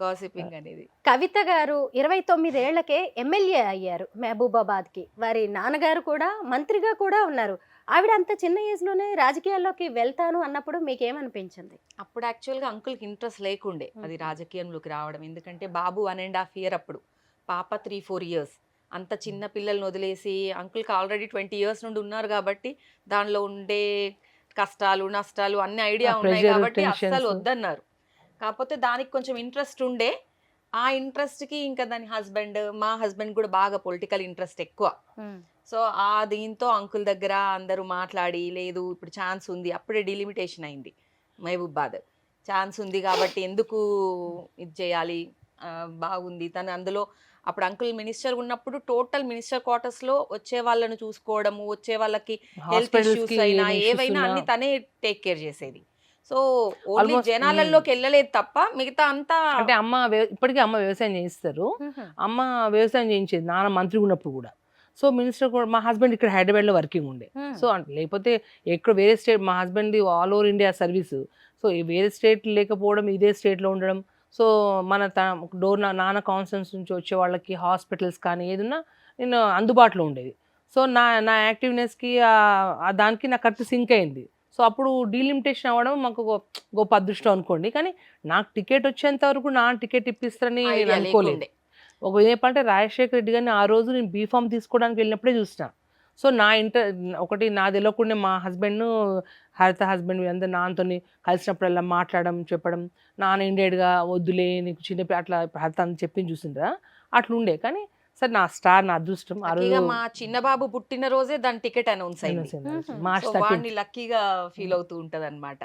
గాసిపింగ్ అనేది. కవిత గారు 29 ఏళ్లకే ఎమ్మెల్యే అయ్యారు మహబూబాబాద్ కి. వారి నాన్నగారు కూడా మంత్రిగా కూడా ఉన్నారు. ఆవిడ అంత చిన్న ఏజ్ లోనే రాజకీయాల్లోకి వెళ్తాను అన్నప్పుడు మీకేమనిపించింది? అప్పుడు యాక్చువల్గా అంకుల్కి ఇంట్రెస్ట్ లేకుండే అది రాజకీయంలోకి రావడం, ఎందుకంటే బాబు 1.5 years అప్పుడు, పాప 3-4 years. అంత చిన్న పిల్లల్ని వదిలేసి అంకుల్కి ఆల్రెడీ 20 years నుండి ఉన్నారు కాబట్టి దానిలో ఉండే కష్టాలు నష్టాలు అన్ని ఐడియా ఉన్నాయి pressure, కాబట్టి tensions. అస్సలు వద్దన్నారు. కాకపోతే దానికి కొంచెం ఇంట్రెస్ట్ ఉండే, ఆ ఇంట్రెస్ట్కి ఇంకా దాని మా హస్బెండ్ కూడా బాగా పొలిటికల్ ఇంట్రెస్ట్ ఎక్కువ. సో ఆ దీంతో అంకుల్ దగ్గర అందరూ మాట్లాడి, లేదు ఇప్పుడు ఛాన్స్ ఉంది, అప్పుడే డిలిమిటేషన్ అయింది మహబూబాబాద్, ఛాన్స్ ఉంది కాబట్టి ఎందుకు ఇది చేయాలి, బాగుంది తను అందులో. అప్పుడు అంకుల్ మినిస్టర్ ఉన్నప్పుడు టోటల్ మినిస్టర్ క్వార్టర్స్లో వచ్చే వాళ్ళను చూసుకోవడము, వచ్చే వాళ్ళకి హెల్త్ ఇష్యూస్ అయినా ఏవైనా అన్ని తనే టేక్ కేర్ చేసేది. సో ఓన్లీ జనాలలోకి వెళ్ళలేదు తప్ప మిగతా అంతా అంటే అమ్మ ఇప్పటికీ అమ్మ వ్యవసాయం చేయిస్తారు, అమ్మ వ్యవసాయం చేయించేది నాన్న మంత్రి ఉన్నప్పుడు కూడా. సో మినిస్టర్ కూడా, మా హస్బెండ్ ఇక్కడ హైదరాబాద్లో వర్కింగ్ ఉండే, సో లేకపోతే ఎక్కడ వేరే స్టేట్, మా husband all over India service, so వేరే స్టేట్ లేకపోవడం, ఇదే స్టేట్లో ఉండడం. సో మన నాన్న కాన్ఫరెన్స్ నుంచి వచ్చే వాళ్ళకి హాస్పిటల్స్ కానీ ఏదున్నా నేను అందుబాటులో ఉండేది. సో నా యాక్టివ్నెస్కి దానికి నాకు కరెక్ట్ సింక్ అయింది. సో అప్పుడు డీలిమిటేషన్ అవ్వడం మాకు గొప్ప అదృష్టం అనుకోండి. కానీ నాకు టికెట్ వచ్చేంత వరకు నా టికెట్ ఇప్పిస్తారని నేను అనుకోలేదు. ఒక చెప్పంటే రాజశేఖర రెడ్డి గారిని ఆ రోజు నేను బీఫామ్ తీసుకోవడానికి వెళ్ళినప్పుడే చూసిన. సో ఒకటి నా తెలియకుండా మా హస్బెండ్, హరిత హస్బెండ్ వీళ్ళందరూ నాన్నతో కలిసినప్పుడల్లా మాట్లాడడం, చెప్పడం, నాన్న ఇండేట్గా వద్దులే నీకు చిన్న అట్లా హరిత అని చెప్పింది చూసిండ్రా, అట్లా ఉండే. కానీ సరే నా స్టార్, నా అదృష్టం. ఆ రోజు మా చిన్న బాబు పుట్టిన రోజే దాని టికెట్ అనౌన్స్ అయింది. మార్చ్ వాడిని లక్కీగా ఫీల్ అవుతూ ఉంటది అనమాట.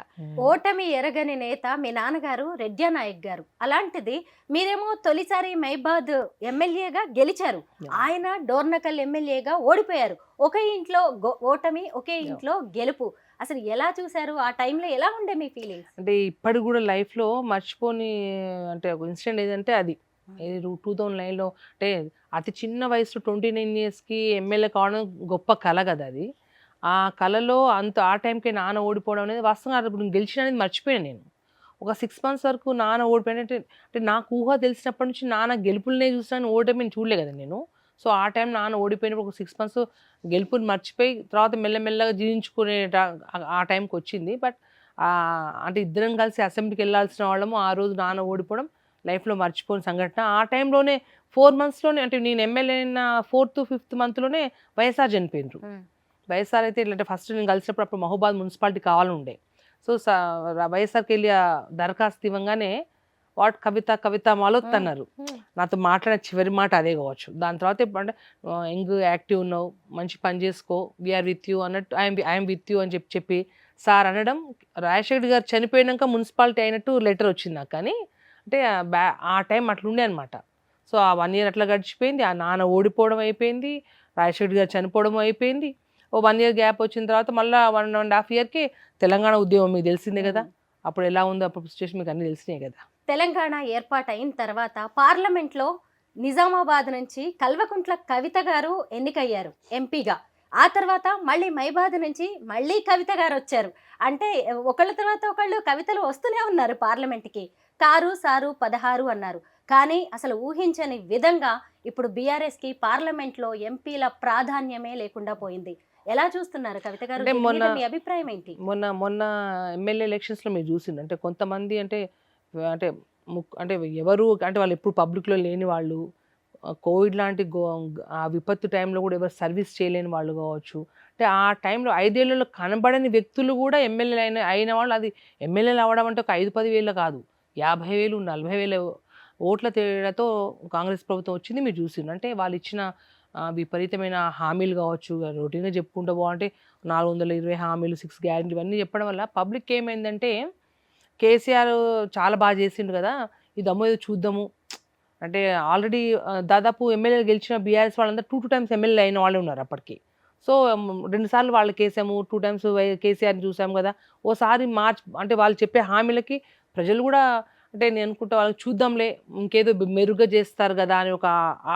ఓటమి ఎరగని నేత మీ నాన్నగారు రెడ్డి నాయక్ గారు. అలాంటిది మీరేమో తొలిసారి మహబాద్ ఎమ్మెల్యేగా గెలిచారు, ఆయన డోర్నకల్ ఎమ్మెల్యేగా ఓడిపోయారు. ఒకే ఇంట్లో ఓటమి, ఒకే ఇంట్లో గెలుపు. అసలు ఎలా చూసారు? ఆ టైంలో ఎలా ఉండే మీ ఫీలింగ్స్? అంటే ఇప్పటికి కూడా లైఫ్లో మర్చిపోని అంటే ఒక ఇన్సిడెంట్ ఏదంటే అది 2009లో, అంటే అతి చిన్న వయసు 29 yearsకి ఎమ్మెల్యే కావడం గొప్ప కళ కదా అది. ఆ కళలో ఆ టైంకి నాన్న ఓడిపోవడం అనేది వాస్తవంగా ఇప్పుడు గెలిచిన అనేది మర్చిపోయాను నేను. ఒక 6 months వరకు నాన్న ఓడిపోయినట్టే, అంటే నాకు ఊహ తెలిసినప్పటి నుంచి నాన్న గెలుపులనే చూసాను, ఓటమిని చూడలే కదా నేను. సో ఆ టైం నాన్న ఓడిపోయినప్పుడు ఒక 6 months గెలుపుని మర్చిపోయి తర్వాత మెల్లమెల్లగా జీవించుకునే ఆ టైంకి వచ్చింది. బట్ అంటే ఇద్దరం కలిసి అసెంబ్లీకి వెళ్ళాల్సిన వాళ్ళము, ఆ రోజు నాన్న ఓడిపోవడం లైఫ్లో మర్చిపోయిన సంఘటన. ఆ టైంలోనే 4 monthsలోనే, అంటే నేను ఎమ్మెల్యే అయిన 4th 5th monthలోనే వైఎస్ఆర్ చనిపోయినరు. వైఎస్ఆర్ అయితే ఇట్లా ఫస్ట్ నేను కలిసినప్పుడు అప్పుడు మహబూబాబాద్ మున్సిపాలిటీ కావాలని ఉండే. సో వైఎస్ఆర్కి వెళ్ళి ఆ దరఖాస్తు ఇవ్వగానే వాట్ కవిత మాలోత్ అన్నారు. నాతో మాట్లాడిన చివరి మాట అదే కావచ్చు. దాని తర్వాత అంటే యంగ్ యాక్టివ్ ఉన్నావు, మంచి పని చేసుకో, వీఆర్ విత్ యూ అన్నట్టు, ఐఎమ్ విత్ యూ అని చెప్పి సార్ అనడం, రాజశేఖర్ గారు చనిపోయినాక మున్సిపాలిటీ అయినట్టు లెటర్ వచ్చింది నాకు. కానీ అంటే ఆ టైం అట్లుండే అనమాట. సో ఆ 1 ఇయర్ అట్లా గడిచిపోయింది. ఆ నాన్న ఓడిపోవడం అయిపోయింది, రాజశేఖర్ గారు చనిపోవడం అయిపోయింది. ఓ 1 ఇయర్ గ్యాప్ వచ్చిన తర్వాత మళ్ళీ 1.5 ఇయర్కి తెలంగాణ ఉద్యమం మీకు తెలిసిందే కదా. అప్పుడు ఎలా ఉందో అప్పుడు సిచ్యువేషన్ మీకు అన్నీ తెలిసినాయి కదా. తెలంగాణ ఏర్పాటైన తర్వాత పార్లమెంట్లో నిజామాబాద్ నుంచి కల్వకుంట్ల కవిత గారు ఎన్నికయ్యారు ఎంపీగా. ఆ తర్వాత మళ్ళీ మైబాద్ నుంచి మళ్ళీ కవిత గారు వచ్చారు. అంటే ఒకళ్ళ తర్వాత ఒకళ్ళు కవితలు వస్తూనే ఉన్నారు పార్లమెంట్కి. కారు సారు 16 అన్నారు. కానీ అసలు ఊహించని విధంగా ఇప్పుడు బీఆర్ఎస్కి పార్లమెంట్లో ఎంపీల ప్రాధాన్యమే లేకుండా పోయింది. ఎలా చూస్తున్నారు కవిత గారు? అంటే దీని మొన్న మీద మీ అభిప్రాయం ఏంటి? మొన్న ఎమ్మెల్యే ఎలక్షన్స్లో మీరు చూసింది అంటే కొంతమంది అంటే అంటే అంటే ఎవరు అంటే వాళ్ళు ఎప్పుడు పబ్లిక్లో లేని వాళ్ళు, కోవిడ్ లాంటి ఆ విపత్తు టైంలో కూడా ఎవరు సర్వీస్ చేయలేని వాళ్ళు కావచ్చు. అంటే ఆ టైంలో 5 ఏళ్లలో కనబడని వ్యక్తులు కూడా ఎమ్మెల్యేలు అయిన వాళ్ళు. అది ఎమ్మెల్యేలు అవ్వడం అంటే ఒక 5-10 వేలు కాదు, 50,000 40,000 ఓట్ల తేడాతో కాంగ్రెస్ ప్రభుత్వం వచ్చింది. మీరు చూసిండ్రు. అంటే వాళ్ళు ఇచ్చిన విపరీతమైన హామీలు కావచ్చు, రొటీన్గా చెప్పుకుంటూ పోవాలంటే 420 హామీలు, 6 గ్యారెంటీ ఇవన్నీ చెప్పడం వల్ల పబ్లిక్ ఏమైందంటే కేసీఆర్ చాలా బాగా చేసిండు కదా, ఈ దమ్ము ఏదో చూద్దాము. అంటే ఆల్రెడీ దాదాపు ఎమ్మెల్యేలు గెలిచిన బీఆర్ఎస్ వాళ్ళందరూ 2 టైమ్స్ ఎమ్మెల్యే అయిన వాళ్ళు ఉన్నారు అప్పటికి. సో 2 సార్లు వాళ్ళకి వేసాము, 2 టైమ్స్ కేసీఆర్ని చూసాము కదా. ఓసారి అంటే వాళ్ళు చెప్పే హామీలకి ప్రజలు కూడా అంటే నేను అనుకుంటా వాళ్ళకి చూద్దాంలే ఇంకేదో మెరుగ్గా చేస్తారు కదా అని ఒక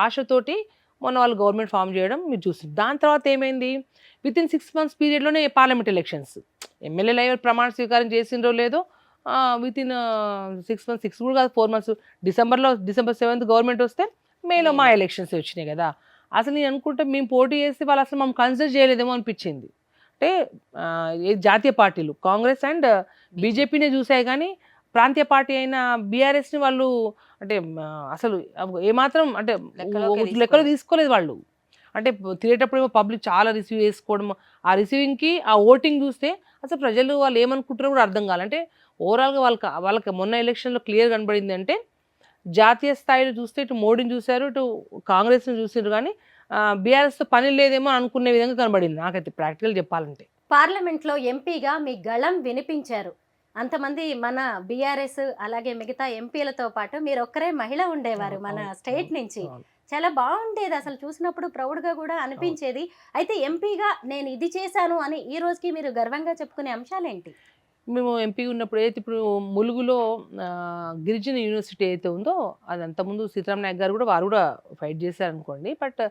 ఆశతోటి మొన్న వాళ్ళు గవర్నమెంట్ ఫామ్ చేయడం మీరు చూసింది. దాని తర్వాత ఏమైంది, వితిన్ 6 మంత్స్ పీరియడ్లోనే పార్లమెంట్ ఎలక్షన్స్. ఎమ్మెల్యేలు అయ్యే ప్రమాణ స్వీకారం చేసిండ్రో లేదో వితిన్ 6 మంత్స్, 6 కూడా కాదు 4 మంత్స్, డిసెంబర్ 7th గవర్నమెంట్ వస్తే మేలో మా ఎలక్షన్స్ వచ్చినాయి కదా. అసలు నేను అనుకుంటే మేము పోటీ చేసి వాళ్ళు అసలు మమ్మల్ని కన్సిడర్ చేయలేదేమో అనిపించింది. అంటే జాతీయ పార్టీలు కాంగ్రెస్ అండ్ బీజేపీనే చూసాయి కానీ ప్రాంతీయ పార్టీ అయిన బీఆర్ఎస్ని వాళ్ళు అంటే అసలు ఏమాత్రం అంటే లెక్కలో తీసుకోలేదు వాళ్ళు. అంటే తినేటప్పుడు ఏమో పబ్లిక్ చాలా రిసీవ్ చేసుకోవడం, ఆ రిసీవింగ్కి ఆ ఓటింగ్ చూస్తే అసలు ప్రజలు వాళ్ళు ఏమనుకుంటారో కూడా అర్థం కావాలంటే ఓవరాల్గా వాళ్ళకి మొన్న ఎలక్షన్లో క్లియర్ కనబడింది. అంటే జాతీయ స్థాయిలో చూస్తే ఇటు మోడీని చూశారు, ఇటు కాంగ్రెస్ని చూసారు, కానీ బీఆర్ఎస్తో పని లేదేమో అనుకునే విధంగా కనబడింది నాకైతే ప్రాక్టికల్ చెప్పాలంటే. పార్లమెంట్లో ఎంపీగా మీ గళం వినిపించారు. అంతమంది మన బీఆర్ఎస్ అలాగే మిగతా ఎంపీలతో పాటు మీరు ఒక్కరే మహిళ ఉండేవారు మన స్టేట్ నుంచి. చాలా బాగుండేది అసలు, చూసినప్పుడు ప్రౌడ్గా కూడా అనిపించేది. అయితే ఎంపీగా నేను ఇది చేశాను అని ఈ రోజుకి మీరు గర్వంగా చెప్పుకునే అంశాలేంటి? మేము ఎంపీ ఉన్నప్పుడు అయితే ఇప్పుడు ములుగులో గిరిజన యూనివర్సిటీ అయితే ఉందో అది అంతకుముందు సీతారాం నాయక్ గారు కూడా వారు కూడా ఫైట్ చేశారనుకోండి. బట్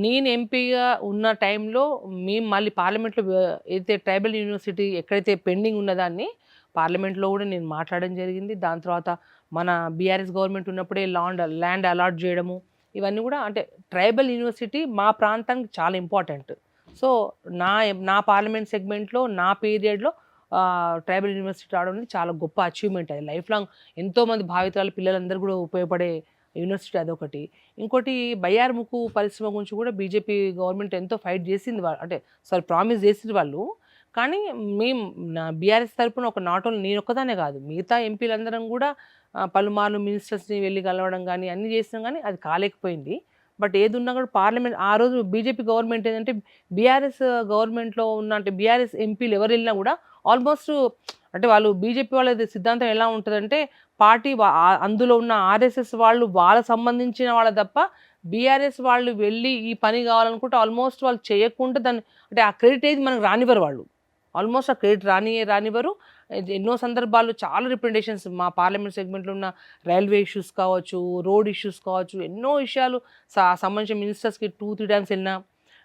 నేను ఎంపీగా ఉన్న టైంలో మేము మళ్ళీ పార్లమెంట్లో అయితే ట్రైబల్ యూనివర్సిటీ ఎక్కడైతే పెండింగ్ ఉన్నదాన్ని పార్లమెంట్లో కూడా నేను మాట్లాడడం జరిగింది. దాని తర్వాత మన బీఆర్ఎస్ గవర్నమెంట్ ఉన్నప్పుడే ల్యాండ్ అలాట్ చేయడము ఇవన్నీ కూడా అంటే ట్రైబల్ యూనివర్సిటీ మా ప్రాంతానికి చాలా ఇంపార్టెంట్. సో నా పార్లమెంట్ సెగ్మెంట్లో నా పీరియడ్లో ట్రైబల్ యూనివర్సిటీ రావడం అనేది చాలా గొప్ప అచీవ్మెంట్. అది లైఫ్ లాంగ్ ఎంతోమంది భావితరాల పిల్లలందరూ కూడా ఉపయోగపడే యూనివర్సిటీ అదొకటి. ఇంకోటి బయ్యార్ముఖు పరిశ్రమ గురించి కూడా బీజేపీ గవర్నమెంట్ ఎంతో ఫైట్ చేసింది, అంటే ప్రామిస్ చేసింది వాళ్ళు. కానీ మేము నా బీఆర్ఎస్ తరపున ఒక నాట్ ఓన్లీ నేను ఒక్కదానే కాదు, మిగతా ఎంపీలందరం కూడా పలుమార్లు మినిస్టర్స్ని వెళ్ళి కలవడం కానీ అన్నీ చేసినాం, కానీ అది కాలేకపోయింది. బట్ ఏది ఉన్నా కూడా పార్లమెంట్ ఆ రోజు బీజేపీ గవర్నమెంట్ ఏంటంటే బీఆర్ఎస్ గవర్నమెంట్లో ఉన్న అంటే బీఆర్ఎస్ ఎంపీలు ఎవరు వెళ్ళినా కూడా ఆల్మోస్ట్ అంటే వాళ్ళు బీజేపీ వాళ్ళ సిద్ధాంతం ఎలా ఉంటుందంటే పార్టీ అందులో ఉన్న ఆర్ఎస్ఎస్ వాళ్ళు వాళ్ళకి సంబంధించిన వాళ్ళ తప్ప బీఆర్ఎస్ వాళ్ళు వెళ్ళి ఈ పని కావాలనుకుంటే ఆల్మోస్ట్ వాళ్ళు చేయకుండా దాన్ని అంటే ఆ క్రెడిట్ ఏది మనకు రానివ్వరు వాళ్ళు. ఆల్మోస్ట్ ఆ క్రెడిట్ రానివ్వరు. ఎన్నో సందర్భాల్లో చాలా రిప్రజెంటేషన్స్ మా పార్లమెంట్ సెగ్మెంట్లో ఉన్న రైల్వే ఇష్యూస్ కావచ్చు, రోడ్ ఇష్యూస్ కావచ్చు, ఎన్నో విషయాలు సంబంధించిన మినిస్టర్స్కి 2-3 టైమ్స్ వెళ్ళినా.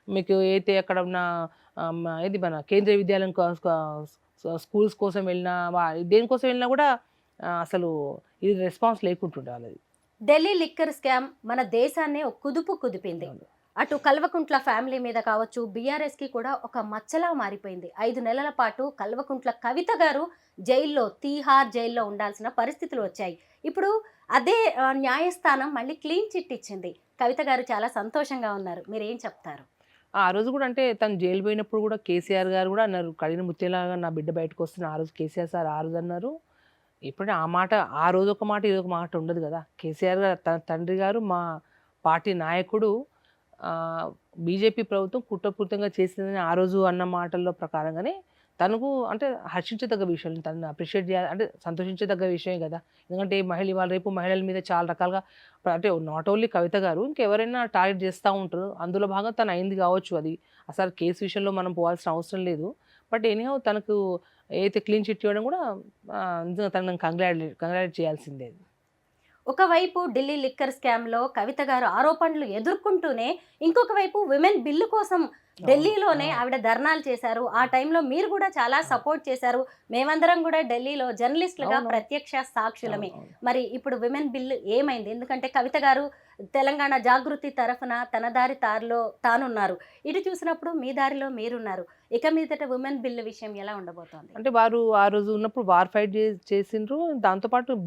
మీకు అయితే అక్కడ ఉన్న ఏది మన కేంద్రీయ విద్యాలయం స్కూల్స్ కోసం వెళ్ళినా దేనికోసం వెళ్ళినా కూడా అసలు ఇది రెస్పాన్స్ లేకుంటుండే వాళ్ళది. ఢిల్లీ లిక్కర్ స్కామ్ మన దేశాన్ని ఒక కుదుపు కుదిపింది. అటు కల్వకుంట్ల ఫ్యామిలీ మీద కావచ్చు, బీఆర్ఎస్కి కూడా ఒక మచ్చలా మారిపోయింది. 5 నెలల పాటు కల్వకుంట్ల కవిత గారు జైల్లో, తీహార్ జైల్లో ఉండాల్సిన పరిస్థితులు వచ్చాయి. ఇప్పుడు అదే న్యాయస్థానం మళ్ళీ క్లీన్ చిట్ ఇచ్చింది. కవిత గారు చాలా సంతోషంగా ఉన్నారు. మీరేం చెప్తారు? ఆ రోజు కూడా అంటే తను జైలు పోయినప్పుడు కూడా కేసీఆర్ గారు కూడా అన్నారు, కడిగిన ముత్యంలాగా నా బిడ్డ బయటకు వస్తున్న. ఆ రోజు కేసీఆర్ సార్ ఆ రోజు అన్నారు. ఇప్పుడు ఆ మాట ఆ రోజు ఒక మాట ఇది ఒక మాట ఉండదు కదా. కేసీఆర్ గారు తన తండ్రి గారు మా పార్టీ నాయకుడు బీజేపీ ప్రభుత్వం కుట్రపూరితంగా చేసిందని ఆ రోజు అన్న మాటల్లో ప్రకారంగానే తనకు అంటే హర్షించదగ్గ విషయం, తనని అప్రిషియేట్ చేయాలి అంటే సంతోషించదగ్గ విషయమే కదా. ఎందుకంటే మహిళ ఇవాళ రేపు మహిళల మీద చాలా రకాలుగా అంటే నాట్ ఓన్లీ కవిత గారు, ఇంకెవరైనా టార్గెట్ చేస్తూ ఉంటారు. అందులో భాగంగా తను అయింది కావచ్చు. అది అసలు కేసు విషయంలో మనం పోవాల్సిన అవసరం లేదు. బట్ ఎనీహౌ తనకు ఏదైతే క్లీన్ చిట్ ఇవ్వడం కూడా నిజంగా తనను కంగ్రాచులేట్ చేయాల్సిందే. ఒకవైపు ఢిల్లీ లిక్కర్ స్కామ్ లో కవిత గారు ఆరోపణలు ఎదుర్కొంటూనే ఇంకొక వైపు విమెన్ బిల్లు కోసం ఢిల్లీలోనే ఆవిడ ధర్నాలు చేశారు. ఆ టైంలో మీరు కూడా చాలా సపోర్ట్ చేశారు. మేమందరం కూడా ఢిల్లీలో జర్నలిస్టులుగా అవును. ప్రత్యక్ష సాక్షులమే. అవును, అవును. మరి ఇప్పుడు విమెన్ బిల్లు ఏమైంది? ఎందుకంటే కవిత గారు తెలంగాణ జాగృతి తరఫున తన దారి తారులో తానున్నారు, ఇటు చూసినప్పుడు మీ దారిలో మీరున్నారు. ఇక మీదట విమెన్ బిల్లు విషయం ఎలా ఉండబోతోంది? అంటే వారు ఆ రోజు ఉన్నప్పుడు వార్ ఫైట్ చేసిండ్రు. దాంతోపాటు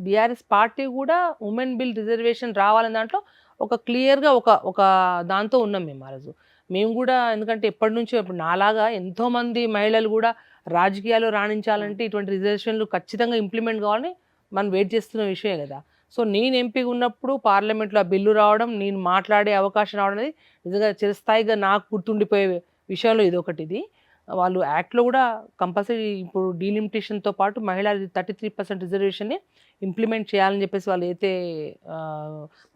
బీఆర్ఎస్ పార్టీ కూడా ఉమెన్ బిల్ రిజర్వేషన్ రావాలని దాంట్లో ఒక క్లియర్గా ఒక దాంతో ఉన్నాం మేము ఆ రోజు. మేము కూడా ఎందుకంటే ఎప్పటి నుంచో ఇప్పుడు నాలాగా ఎంతోమంది మహిళలు కూడా రాజకీయాల్లో రాణించాలంటే ఇటువంటి రిజర్వేషన్లు ఖచ్చితంగా ఇంప్లిమెంట్ కావాలని మనం వెయిట్ చేస్తున్న విషయమే కదా. సో నేను ఎంపీగా ఉన్నప్పుడు పార్లమెంట్లో ఆ బిల్లు రావడం, నేను మాట్లాడే అవకాశం రావడం అనేది నిజంగా చిరస్థాయిగా నాకు గుర్తుండిపోయే విషయంలో ఇది. వాళ్ళు యాక్ట్లో కూడా కంపల్సరీ ఇప్పుడు డీలిమిటేషన్తో పాటు మహిళా 33% రిజర్వేషన్ని ఇంప్లిమెంట్ చేయాలని చెప్పేసి వాళ్ళు అయితే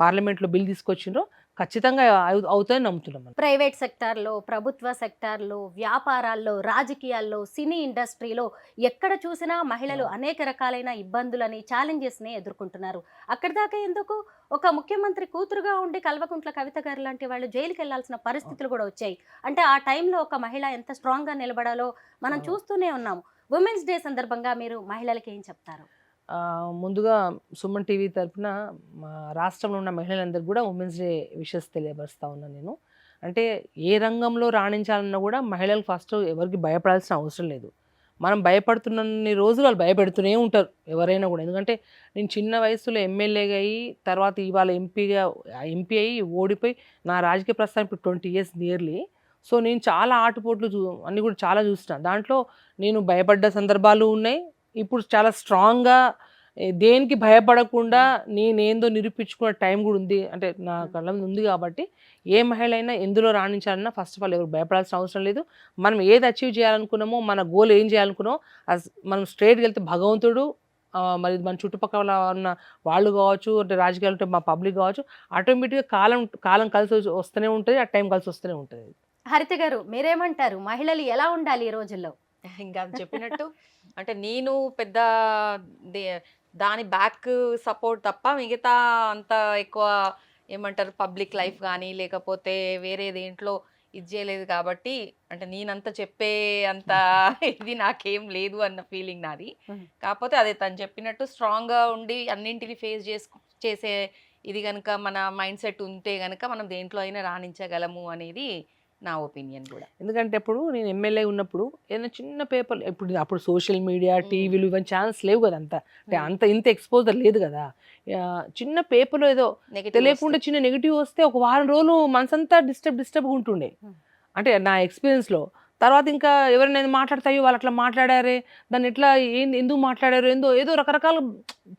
పార్లమెంట్లో బిల్ తీసుకొచ్చిండ్రో ఖచ్చితంగా అవుతాయని నమ్ముతున్నాం మనం. ప్రైవేట్ సెక్టార్లో, ప్రభుత్వ సెక్టార్లో, వ్యాపారాల్లో, రాజకీయాల్లో, సినీ ఇండస్ట్రీలో ఎక్కడ చూసినా మహిళలు అనేక రకాలైన ఇబ్బందులని, ఛాలెంజెస్ని ఎదుర్కొంటున్నారు. అక్కడి దాకా ఎందుకు, ఒక ముఖ్యమంత్రి కూతురుగా ఉండి కల్వకుంట్ల కవిత గారు లాంటి వాళ్ళు జైలుకి వెళ్లాల్సిన పరిస్థితులు కూడా వచ్చాయి. అంటే ఆ టైంలో ఒక మహిళ ఎంత స్ట్రాంగ్గా నిలబడాలో మనం చూస్తూనే ఉన్నాము. ఉమెన్స్ డే సందర్భంగా మీరు మహిళలకి ఏం చెప్తారు? ముందుగా సుమన్ టీవీ తరఫున మా రాష్ట్రంలో ఉన్న మహిళలందరికీ కూడా ఉమెన్స్ డే విషెస్ తెలియపరుస్తూ ఉన్నాను నేను. అంటే ఏ రంగంలో రాణించాలన్నా కూడా మహిళలు ఫస్ట్ ఎవరికి భయపడాల్సిన అవసరం లేదు. మనం భయపడుతున్నన్ని రోజులు వాళ్ళు భయపెడుతూనే ఉంటారు ఎవరైనా కూడా. ఎందుకంటే నేను చిన్న వయసులో ఎమ్మెల్యేగా అయ్యి తర్వాత ఇవాళ ఎంపీ అయ్యి ఓడిపోయి నా రాజకీయ ప్రస్థానం ఇప్పుడు 20 years నియర్లీ. సో నేను చాలా ఆటుపోట్లు అన్నీ కూడా చాలా చూసిన. దాంట్లో నేను భయపడ్డ సందర్భాలు ఉన్నాయి. ఇప్పుడు చాలా స్ట్రాంగ్గా దేనికి భయపడకుండా నేనేందో నిరూపించుకునే టైం కూడా ఉంది. అంటే నా కళ్ళ ముందు ఉంది కాబట్టి ఏ మహిళ అయినా ఎందులో రాణించాలన్నా ఫస్ట్ ఆఫ్ ఆల్ ఎవరు భయపడాల్సిన అవసరం లేదు. మనం ఏది అచీవ్ చేయాలనుకున్నామో, మన గోల్ ఏం చేయాలనుకున్నామో మనం స్ట్రైట్గా వెళ్తే భగవంతుడు మరి మన చుట్టుపక్కల ఉన్న వాళ్ళు కావచ్చు, అంటే రాజకీయాలు ఉంటే మా పబ్లిక్ కావచ్చు, ఆటోమేటిక్గా కాలం కలిసి వస్తూనే ఉంటుంది, ఆ టైం కలిసి వస్తూనే ఉంటుంది. హరిత గారు మీరేమంటారు? మహిళలు ఎలా ఉండాలి ఈ రోజుల్లో? ఇంకా చెప్పినట్టు అంటే నేను పెద్ద దాని బ్యాక్ సపోర్ట్ తప్ప మిగతా అంత ఎక్కువ ఏమంటారు పబ్లిక్ లైఫ్ కానీ లేకపోతే వేరే దేంట్లో ఇది చేయలేదు కాబట్టి అంటే నేనంత చెప్పే అంత ఇది నాకేం లేదు అన్న ఫీలింగ్ నాది. కాకపోతే అదే తను చెప్పినట్టు స్ట్రాంగ్గా ఉండి అన్నింటిని ఫేస్ చేసే ఇది కనుక మన మైండ్ సెట్ ఉంటే కనుక మనం దేంట్లో అయినా రాణించగలము అనేది నా ఒపీనియన్ కూడా. ఎందుకంటే ఇప్పుడు నేను ఎమ్మెల్యే ఉన్నప్పుడు ఏదైనా చిన్న పేపర్ అప్పుడు సోషల్ మీడియా, టీవీలు ఇవన్నీ ఛానల్స్ లేవు కదా. అంటే ఇంత ఎక్స్పోజర్ లేదు కదా. చిన్న పేపర్లో ఏదో తెలియకుండా చిన్న నెగిటివ్ వస్తే ఒక వారం రోజులు మనసంతా డిస్టర్బ్గా ఉంటుండే. అంటే నా ఎక్స్పీరియన్స్లో. తర్వాత ఇంకా ఎవరైనా మాట్లాడతాయో వాళ్ళు అట్లా మాట్లాడారే, దాన్ని ఎట్లా ఎందుకు మాట్లాడారు, ఏదో రకరకాల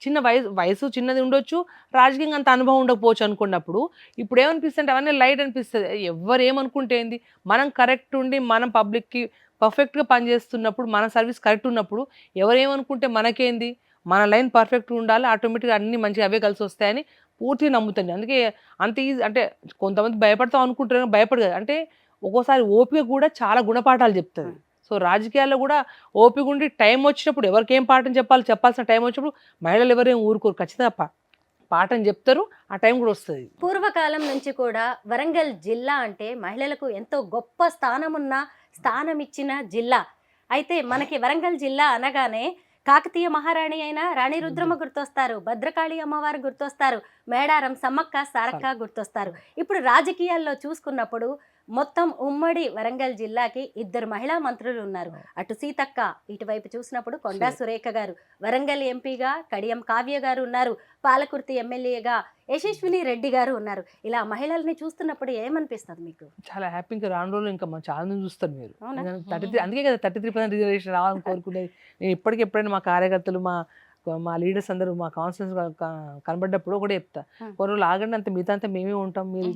చిన్న వయసు చిన్నది ఉండొచ్చు, రాజకీయంగా అంత అనుభవం ఉండకపోవచ్చు అనుకున్నప్పుడు ఇప్పుడు ఏమనిపిస్తుంది అవన్నీ లైట్ అనిపిస్తుంది. ఎవరు ఏమనుకుంటే ఏంది, మనం కరెక్ట్ ఉండి మనం పబ్లిక్కి పర్ఫెక్ట్గా పనిచేస్తున్నప్పుడు, మన సర్వీస్ కరెక్ట్ ఉన్నప్పుడు ఎవరేమనుకుంటే మనకేంది, మన లైన్ పర్ఫెక్ట్గా ఉండాలి, ఆటోమేటిక్గా అన్నీ మంచిగా అవే కలిసి వస్తాయని పూర్తిగా నమ్ముతాను. అందుకే అంత ఈజీ అంటే కొంతమంది భయపడతాం అనుకుంటారు, భయపడదు. అంటే ఒక్కోసారి ఓపిక కూడా చాలా గుణపాఠాలు చెప్తుంది. సో రాజకీయాల్లో కూడా ఓపిక ఉండి టైం వచ్చినప్పుడు ఎవరికి ఏం పాఠం చెప్పాల్సిన టైం వచ్చినప్పుడు మహిళలు ఎవరేం ఊరుకోరు, ఖచ్చితంగా పాఠం చెప్తారు, ఆ టైం కూడా వస్తుంది. పూర్వకాలం నుంచి కూడా వరంగల్ జిల్లా అంటే మహిళలకు ఎంతో గొప్ప స్థానం ఇచ్చిన జిల్లా. అయితే మనకి వరంగల్ జిల్లా అనగానే కాకతీయ మహారాణి అయిన రాణి రుద్రమ్మ గుర్తొస్తారు, భద్రకాళి అమ్మవారు గుర్తొస్తారు, మేడారం సమ్మక్క సారక్క గుర్తొస్తారు. ఇప్పుడు రాజకీయాల్లో చూసుకున్నప్పుడు మొత్తం ఉమ్మడి వరంగల్ జిల్లాకి 2 మహిళా మంత్రులు ఉన్నారు. అటు సీతక్క, ఇటువైపు చూసినప్పుడు కొండా సురేఖ గారు, వరంగల్ ఎంపీగా కడియం కావ్య గారు ఉన్నారు, పాలకుర్తి ఎమ్మెల్యేగా యశస్విని రెడ్డి గారు ఉన్నారు. ఇలా మహిళల్ని చూస్తున్నప్పుడు ఏమనిపిస్తుంది మీకు? చాలా హ్యాపీగా రాను రోజులు ఇంకా చాలా మంది చూస్తారు మీరు. అందుకే కదా 33% రిజర్వేషన్ రావాలని కోరుకునేది. నేను ఎప్పుడైనా మా కార్యకర్తలు మా లీడర్స్ అందరూ మా కౌన్సిలర్స్ కనబడ్డప్పుడు కూడా చెప్తా, కొన్ని రోజులు ఆగండి, అంత మిగతా అంతా మేమే ఉంటాం. మీరు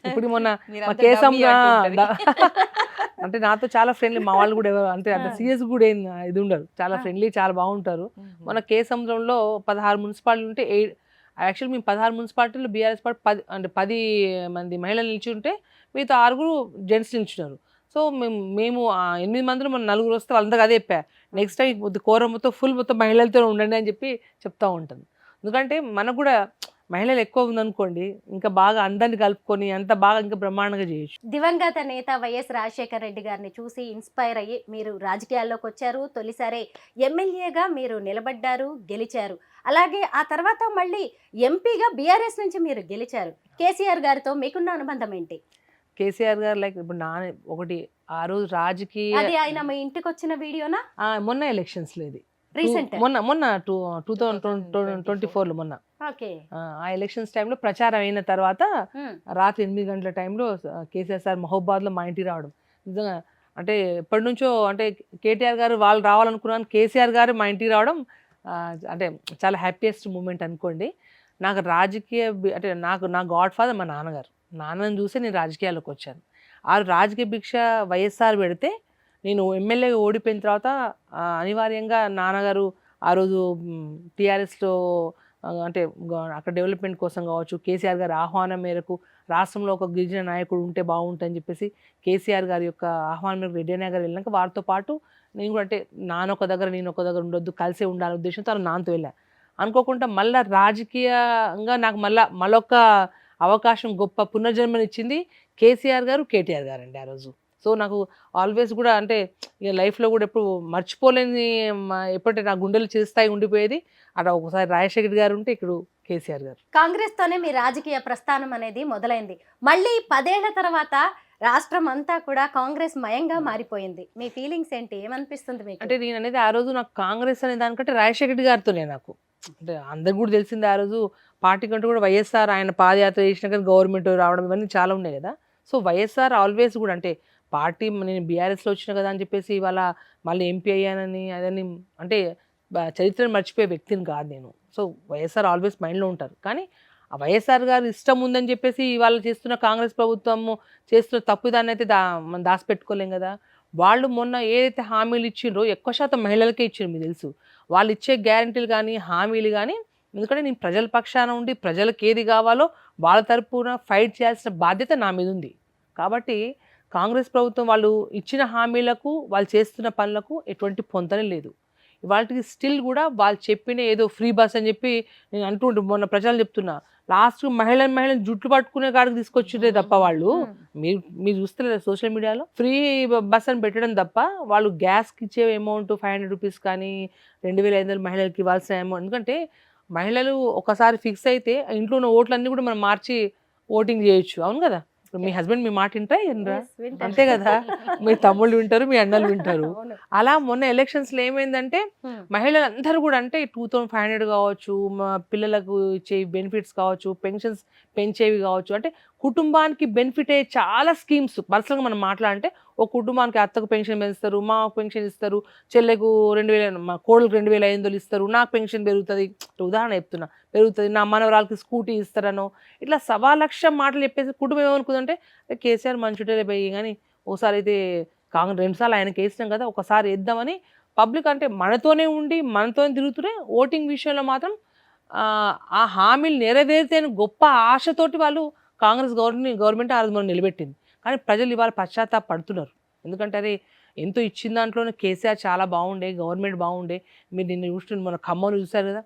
ఇప్పుడు మొన్న మా కేసమ్మ అంటే నాతో చాలా ఫ్రెండ్లీ, మా వాళ్ళు కూడా ఎవరు అంటే అంత ఆ. సీరియస్ కూడా ఏం ఇది ఉండరు, చాలా ఆ. ఫ్రెండ్లీ, చాలా బాగుంటారు. మన కేసముద్రంలో 16 మున్సిపాలిటీ ఉంటే యాక్చువల్లీ మేము 16 మున్సిపాలిటీలో బీఆర్ఎస్ పార్టీ 10 మంది మహిళలు నిలిచి ఉంటే మిగతా 6 జెంట్స్ నిల్చున్నారు. సో మేము 8 మందిలో మనం 4 వస్తే వాళ్ళందరికీ అదే చెప్పా, నెక్స్ట్ టైం కోరం మొత్తం ఫుల్ మొత్తం మహిళలతో ఉండండి అని చెప్పి చెప్తా ఉంటాను. ఎందుకంటే మనకు కూడా మహిళలు ఎక్కువ ఉందనుకోండి, ఇంకా బాగా అందరిని కలుపుకొని అంత బాగా ఇంకా బ్రహ్మాండంగా చేయొచ్చు. దివంగత నేత వైఎస్ రాజశేఖర రెడ్డి గారిని చూసి ఇన్స్పైర్ అయ్యి మీరు రాజకీయాల్లోకి వచ్చారు. తొలిసారి ఎమ్మెల్యేగా మీరు నిలబడ్డారు, గెలిచారు. అలాగే ఆ తర్వాత మళ్ళీ ఎంపీగా బీఆర్ఎస్ నుంచి మీరు గెలిచారు. కేసీఆర్ గారితో మీకున్న అనుబంధం ఏంటి? కేసీఆర్ గారు లైక్ ఇప్పుడు ఒకటి ఆ రోజు రాజకీయ అది ఆయన మీ ఇంటికి వచ్చిన వీడియోనా? మొన్న ఎలక్షన్స్ లేదు, రీసెంట్? మొన్న 2024లో మొన్న ఓకే. ఆ ఎలక్షన్స్ టైంలో ప్రచారం అయిన తర్వాత రాత్రి 8 గంటల టైంలో కేసీఆర్ సార్ మహబూబాద్లో మా ఇంటికి రావడం నిజంగా అంటే ఎప్పటి నుంచో అంటే కేటీఆర్ గారు వాళ్ళు రావాలనుకున్నాను, కేసీఆర్ గారు మా ఇంటికి రావడం అంటే చాలా హ్యాపీయెస్ట్ మూమెంట్ అనుకోండి. నాకు అంటే నా గాడ్ ఫాదర్ మా నాన్నగారు, నాన్నని చూసి నేను రాజకీయాల్లోకి వచ్చాను. ఆ రాజకీయ భిక్ష వైఎస్ఆర్ పెడితే నేను ఎమ్మెల్యేగా ఓడిపోయిన తర్వాత అనివార్యంగా నాన్నగారు ఆ రోజు టీఆర్ఎస్లో అంటే అక్కడ డెవలప్మెంట్ కోసం కావచ్చు, కేసీఆర్ గారి ఆహ్వానం మేరకు రాష్ట్రంలో ఒక గిరిజన నాయకుడు ఉంటే బాగుంటుందని చెప్పేసి కేసీఆర్ గారి యొక్క ఆహ్వానం మేరకు రెడ్డి నగర్ వెళ్ళాక వారితో పాటు నేను కూడా అంటే నేను ఒక దగ్గర ఉండొద్దు, కలిసే ఉండాలనే ఉద్దేశంతో నాన్నతో వెళ్ళా. అనుకోకుండా మళ్ళీ రాజకీయంగా నాకు మళ్ళొక్క అవకాశం, గొప్ప పునర్జన్మనిచ్చింది కేసీఆర్ గారు, కేటీఆర్ గారు అండి ఆ రోజు. సో నాకు ఆల్వేస్ కూడా అంటే ఇక లైఫ్లో కూడా ఎప్పుడు మర్చిపోలేని ఎప్పుడంటే నా గుండెలు చిరుస్థాయి ఉండిపోయేది అట్లా ఒకసారి రాజశేఖర్ గారు ఉంటే ఇప్పుడు కేసీఆర్ గారు. కాంగ్రెస్ తోనే మీ రాజకీయ ప్రస్థానం అనేది మొదలైంది. మళ్ళీ 10 ఏళ్ల తర్వాత రాష్ట్రం అంతా కూడా కాంగ్రెస్ మయంగా మారిపోయింది. మీ ఫీలింగ్స్ ఏంటి? ఏమనిపిస్తుంది మీకు? అంటే నేను అనేది ఆ రోజు నాకు కాంగ్రెస్ అనే దానికంటే రాజశేఖర్ గారితోనే నాకు అంటే అందరికి కూడా తెలిసింది ఆ రోజు పార్టీ కంటే కూడా వైఎస్ఆర్ ఆయన పాదయాత్ర చేసినాక గవర్నమెంట్ రావడం ఇవన్నీ చాలా ఉన్నాయి కదా. సో వైఎస్ఆర్ ఆల్వేస్ కూడా అంటే పార్టీ నేను బీఆర్ఎస్లో వచ్చిన కదా అని చెప్పేసి ఇవాళ మళ్ళీ ఎంపీ అయ్యానని అదని అంటే చరిత్రను మర్చిపోయే వ్యక్తిని కాదు నేను. సో వైఎస్ఆర్ ఆల్వేస్ మైండ్లో ఉంటారు. కానీ ఆ వైఎస్ఆర్ గారు ఇష్టం ఉందని చెప్పేసి ఇవాళ చేస్తున్న కాంగ్రెస్ ప్రభుత్వము చేస్తున్న తప్పుదాన్ని అయితే మనం దాచిపెట్టుకోలేం కదా. వాళ్ళు మొన్న ఏదైతే హామీలు ఇచ్చిండ్రో ఎక్కువ శాతం మహిళలకే ఇచ్చిండ్రు. మీకు తెలుసు వాళ్ళు ఇచ్చే గ్యారంటీలు కానీ హామీలు కానీ, ఎందుకంటే నేను ప్రజల పక్షాన ఉండి ప్రజలకు ఏది కావాలో వాళ్ళ తరపున ఫైట్ చేయాల్సిన బాధ్యత నా మీద ఉంది. కాబట్టి కాంగ్రెస్ ప్రభుత్వం వాళ్ళు ఇచ్చిన హామీలకు వాళ్ళు చేస్తున్న పనులకు ఎటువంటి పొంతనే లేదు. ఇవాళకి స్టిల్ కూడా వాళ్ళు చెప్పిన ఏదో ఫ్రీ బస్ అని చెప్పి నేను అంటుంటే మొన్న ప్రజలు చెప్తున్నా, లాస్ట్ మహిళలను జుట్లు పట్టుకునే కాడికి తీసుకొచ్చిరే తప్ప వాళ్ళు మీరు చూస్తలేరు సోషల్ మీడియాలో ఫ్రీ బస్ అని పెట్టడం తప్ప వాళ్ళు గ్యాస్కి ఇచ్చే అమౌంట్ 500 రూపీస్ కానీ 2500 మహిళలకి ఇవ్వాల్సిన అమౌంట్. ఎందుకంటే మహిళలు ఒకసారి ఫిక్స్ అయితే ఇంట్లో ఉన్న ఓట్లన్నీ కూడా మనం మార్చి ఓటింగ్ చేయొచ్చు. అవును కదా. మీ హస్బెండ్ మీ మాట వింటారా వినరా? అంతే కదా. మీ తమ్ముళ్ళు వింటారు, మీ అన్నలు వింటారు. అలా మొన్న ఎలక్షన్స్లో ఏమైందంటే మహిళలందరూ కూడా అంటే 2500 కావచ్చు, మా పిల్లలకు ఇచ్చే బెనిఫిట్స్ కావచ్చు, పెన్షన్స్ పెంచేవి కావచ్చు, అంటే కుటుంబానికి బెనిఫిట్ అయ్యే చాలా స్కీమ్స్ పర్సనల్గా మనం మాట్లాడంటే ఒక కుటుంబానికి అత్తకు పెన్షన్ పెంచుతారు, మాకు పెన్షన్ ఇస్తారు, చెల్లెకు 2000, మా కోడలకు 2500 ఇస్తారు, నాకు పెన్షన్ పెరుగుతుంది, ఉదాహరణ చెప్తున్నా పెరుగుతుంది, నా మనవరాలకి స్కూటీ ఇస్తారనో ఇట్లా 1,00,000 మాటలు చెప్పేసి కుటుంబం ఏమనుకుందంటే కేసీఆర్ మంచుటే పోయి కానీ ఒకసారి అయితే కాంగ్రెస్ 2 సార్లు ఆయనకి వేసినాం కదా ఒకసారి వేద్దామని పబ్లిక్ అంటే మనతోనే ఉండి మనతోనే తిరుగుతూనే ఓటింగ్ విషయంలో మాత్రం ఆ హామీలు నెరవేరితే గొప్ప ఆశతోటి వాళ్ళు కాంగ్రెస్ గవర్నమెంట్ ఆ రోజు మనం నిలబెట్టింది. కానీ ప్రజలు ఇవాళ పశ్చాత్తాపడుతున్నారు. ఎందుకంటే అరే ఎంతో ఇచ్చిన దాంట్లోనే కేసీఆర్ చాలా బాగుండే, గవర్నమెంట్ బాగుండే. మీరు నిన్న చూస్తున్న మన ఖమ్మం చూశారు కదా,